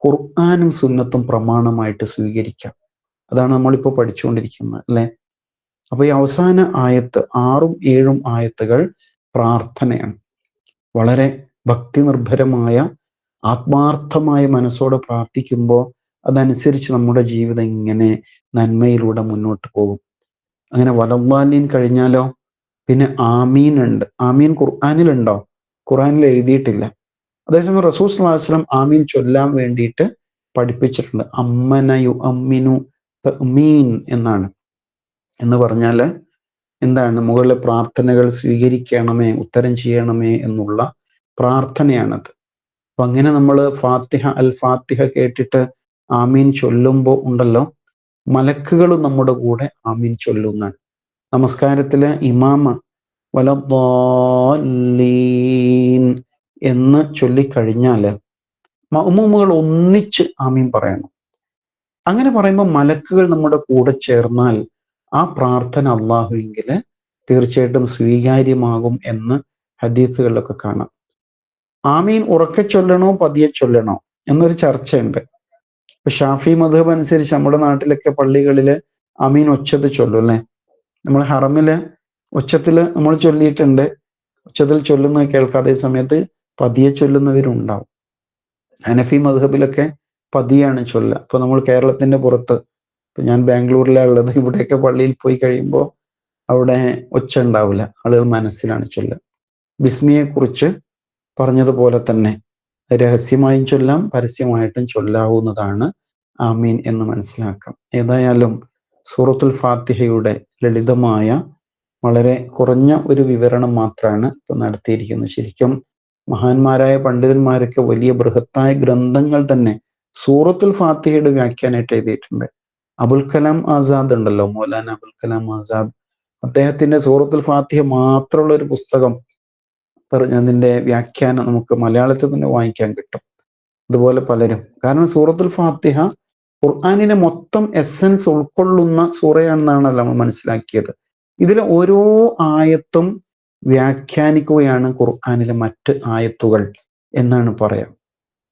ഖുർആനും സുന്നത്തും പ്രമാണമായിട്ട് സ്വീകരിക്കാം. അതാണ് നമ്മളിപ്പോൾ പഠിച്ചുകൊണ്ടിരിക്കുന്നത് അല്ലെ? അപ്പൊ ഈ അവസാന ആയത്ത് 6ഉം 7ഉം ആയത്തുകൾ പ്രാർത്ഥനയാണ്. വളരെ ഭക്തി നിർഭരമായ ആത്മാർത്ഥമായ മനസ്സോടെ പ്രാർത്ഥിക്കുമ്പോൾ അതനുസരിച്ച് നമ്മുടെ ജീവിതം ഇങ്ങനെ നന്മയിലൂടെ മുന്നോട്ട് പോകും. അങ്ങനെ വലല്ലാലീൻ കഴിഞ്ഞാലോ പിന്നെ ആമീൻ ഉണ്ട്. ആമീൻ ഖുർആനിലുണ്ടോ? ഖുർആനിൽ എഴുതിയിട്ടില്ല. അതേസമയം റസൂൽ സ്വല്ലല്ലാഹു അലൈഹി വസല്ലം ആമീൻ ചൊല്ലാൻ വേണ്ടിയിട്ട് പഠിപ്പിച്ചിട്ടുണ്ട്. അമ്മനയു അമ്മിനു തഅ്മീൻ എന്നാണ്. എന്ന് പറഞ്ഞാൽ എന്താണ്? മുകളിലെ പ്രാർത്ഥനകൾ സ്വീകരിക്കണമേ, ഉത്തരം ചെയ്യണമേ എന്നുള്ള പ്രാർത്ഥനയാണത്. അപ്പൊ അങ്ങനെ നമ്മൾ ഫാത്തിഹ അൽ ഫാത്തിഹ കേട്ടിട്ട് ആമീൻ ചൊല്ലുമ്പോൾ ഉണ്ടല്ലോ, മലക്കുകൾ നമ്മുടെ കൂടെ ആമീൻ ചൊല്ലുന്നതാണ്. നമസ്കാരത്തിലെ ഇമാമ വലദ്ദാലീൻ എന്ന് ചൊല്ലിക്കഴിഞ്ഞാല് മഅ്മൂമുകൾ ഒന്നിച്ച് ആമീൻ പറയണം. അങ്ങനെ പറയുമ്പോൾ മലക്കുകൾ നമ്മുടെ കൂടെ ചേർന്നാൽ ആ പ്രാർത്ഥന അള്ളാഹുവിങ്കിൽ തീർച്ചയായിട്ടും സ്വീകാര്യമാകും എന്ന് ഹദീസുകളിലൊക്കെ കാണാം. ആമീൻ ഉറക്കെ ചൊല്ലണോ പതിയെ ചൊല്ലണോ എന്നൊരു ചർച്ചയുണ്ട്. ഇപ്പൊ ഷാഫി മദ്ഹബ് അനുസരിച്ച് നമ്മുടെ നാട്ടിലൊക്കെ പള്ളികളില് ആമീൻ ഒച്ചത്തിൽ ചൊല്ലും അല്ലെ? നമ്മൾ ഹറമില് ഒച്ചത്തിൽ നമ്മൾ ചൊല്ലിയിട്ടുണ്ട്. ഉച്ചത്തിൽ ചൊല്ലുന്നത് കേൾക്കാം. അതേ സമയത്ത് പതിയെ ചൊല്ലുന്നവരുണ്ടാവും. ഹനഫി മദ്ഹബിലൊക്കെ പതിയാണ് ചൊല്ലുക. ഇപ്പൊ നമ്മൾ കേരളത്തിന്റെ പുറത്ത് ഇപ്പൊ ഞാൻ ബാംഗ്ലൂരിലാണ് ഉള്ളത്. ഇവിടെയൊക്കെ പള്ളിയിൽ പോയി കഴിയുമ്പോൾ അവിടെ ഒച്ച ഉണ്ടാവില്ല, ആളുകൾ മനസ്സിലാണ് ചൊല്ലുക. ബിസ്മിയെ കുറിച്ച് പറഞ്ഞതുപോലെ തന്നെ രഹസ്യമായും ചൊല്ലാം പരസ്യമായിട്ടും ചൊല്ലാവുന്നതാണ് ആമീൻ എന്ന് മനസ്സിലാക്കാം. ഏതായാലും സൂറത്തുൽ ഫാത്തിഹയുടെ ലളിതമായ വളരെ കുറഞ്ഞ ഒരു വിവരണം മാത്രമാണ് ഇപ്പൊ നടത്തിയിരിക്കുന്നത്. ശരിക്കും മഹാന്മാരായ പണ്ഡിതന്മാരൊക്കെ വലിയ ബൃഹത്തായ ഗ്രന്ഥങ്ങൾ തന്നെ സൂറത്തുൽ ഫാത്തിഹയുടെ വ്യാഖ്യാനമായിട്ട് എഴുതിയിട്ടുണ്ട്. അബുൽ കലാം ആസാദ് ഉണ്ടല്ലോ, മൗലാന അബുൽ കലാം ആസാദ്, അദ്ദേഹത്തിന്റെ സൂറത്തുൽ ഫാത്തിഹ മാത്രമുള്ള ഒരു പുസ്തകം പറഞ്ഞതിന്റെ വ്യാഖ്യാനം നമുക്ക് മലയാളത്തിൽ തന്നെ വാങ്ങിക്കാൻ കിട്ടും. അതുപോലെ പലരും, കാരണം സൂറത്തുൽ ഫാത്തിഹ ഖുർആനിലെ മൊത്തം എസൻസ് ഉൾക്കൊള്ളുന്ന സൂറയാണെന്നാണല്ലോ നമ്മൾ മനസ്സിലാക്കിയത്. ഇതിലെ ഓരോ ആയത്തും വ്യാഖ്യാനിക്കുകയാണ് ഖുർആനിലെ മറ്റ് ആയത്തുകൾ എന്നാണ് പറയാം.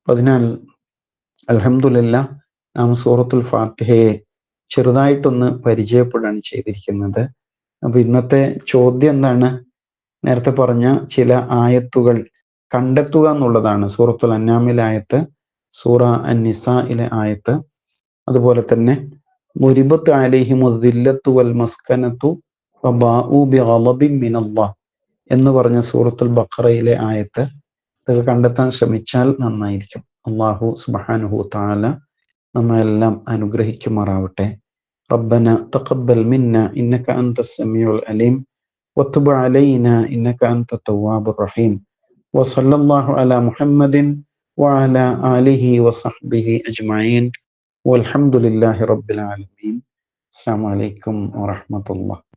അതിനാൽ അൽഹംദുലില്ലാഹ് നാം സൂറത്തുൽ ഫാത്തിഹയെ ചെറുതായിട്ടൊന്ന് പരിചയപ്പെടുകയാണ് ചെയ്തിരിക്കുന്നത്. അപ്പൊ ഇന്നത്തെ ചോദ്യം എന്താണ്? നേരത്തെ പറഞ്ഞ ചില ആയത്തുകൾ കണ്ടെത്തുക എന്നുള്ളതാണ്. സൂറത്തുൽ അൻആമിലെ ആയത്ത്, സൂറ അൻ-നിസായിലെ ആയത്ത്, അതുപോലെ തന്നെ മുരിബത്ത് അലൈഹിമു ദില്ലത്തു വൽ മസ്കനത്തു വബാഉ ബിഗളബിൻ മിനല്ലാഹ് എന്ന് പറഞ്ഞ സൂറത്തുൽ ബഖറയിലെ ആയത്ത്, ഇതൊക്കെ കണ്ടെത്താൻ ശ്രമിച്ചാൽ നന്നായിരിക്കും. അല്ലാഹു സുബ്ഹാനഹു തആല നമ്മെല്ലാം അനുഗ്രഹിക്കുമാറാവട്ടെ. റബ്ബന തഖബ്ബൽ മിന്ന ഇന്നക അൻതസ് സമീഉൽ അലീം വതുബ് അലൈനാ ഇന്നക അൻത തവ്വാബുർ റഹീം വസല്ലല്ലാഹു അലാ മുഹമ്മദിൻ വഅലാ ആലിഹി വസഹ്ബിഹി അജ്മഈൻ വൽഹംദുലില്ലാഹി റബ്ബിൽ ആലമീൻ. അസ്സലാമു അലൈക്കും വറഹ്മത്തുള്ളാഹി.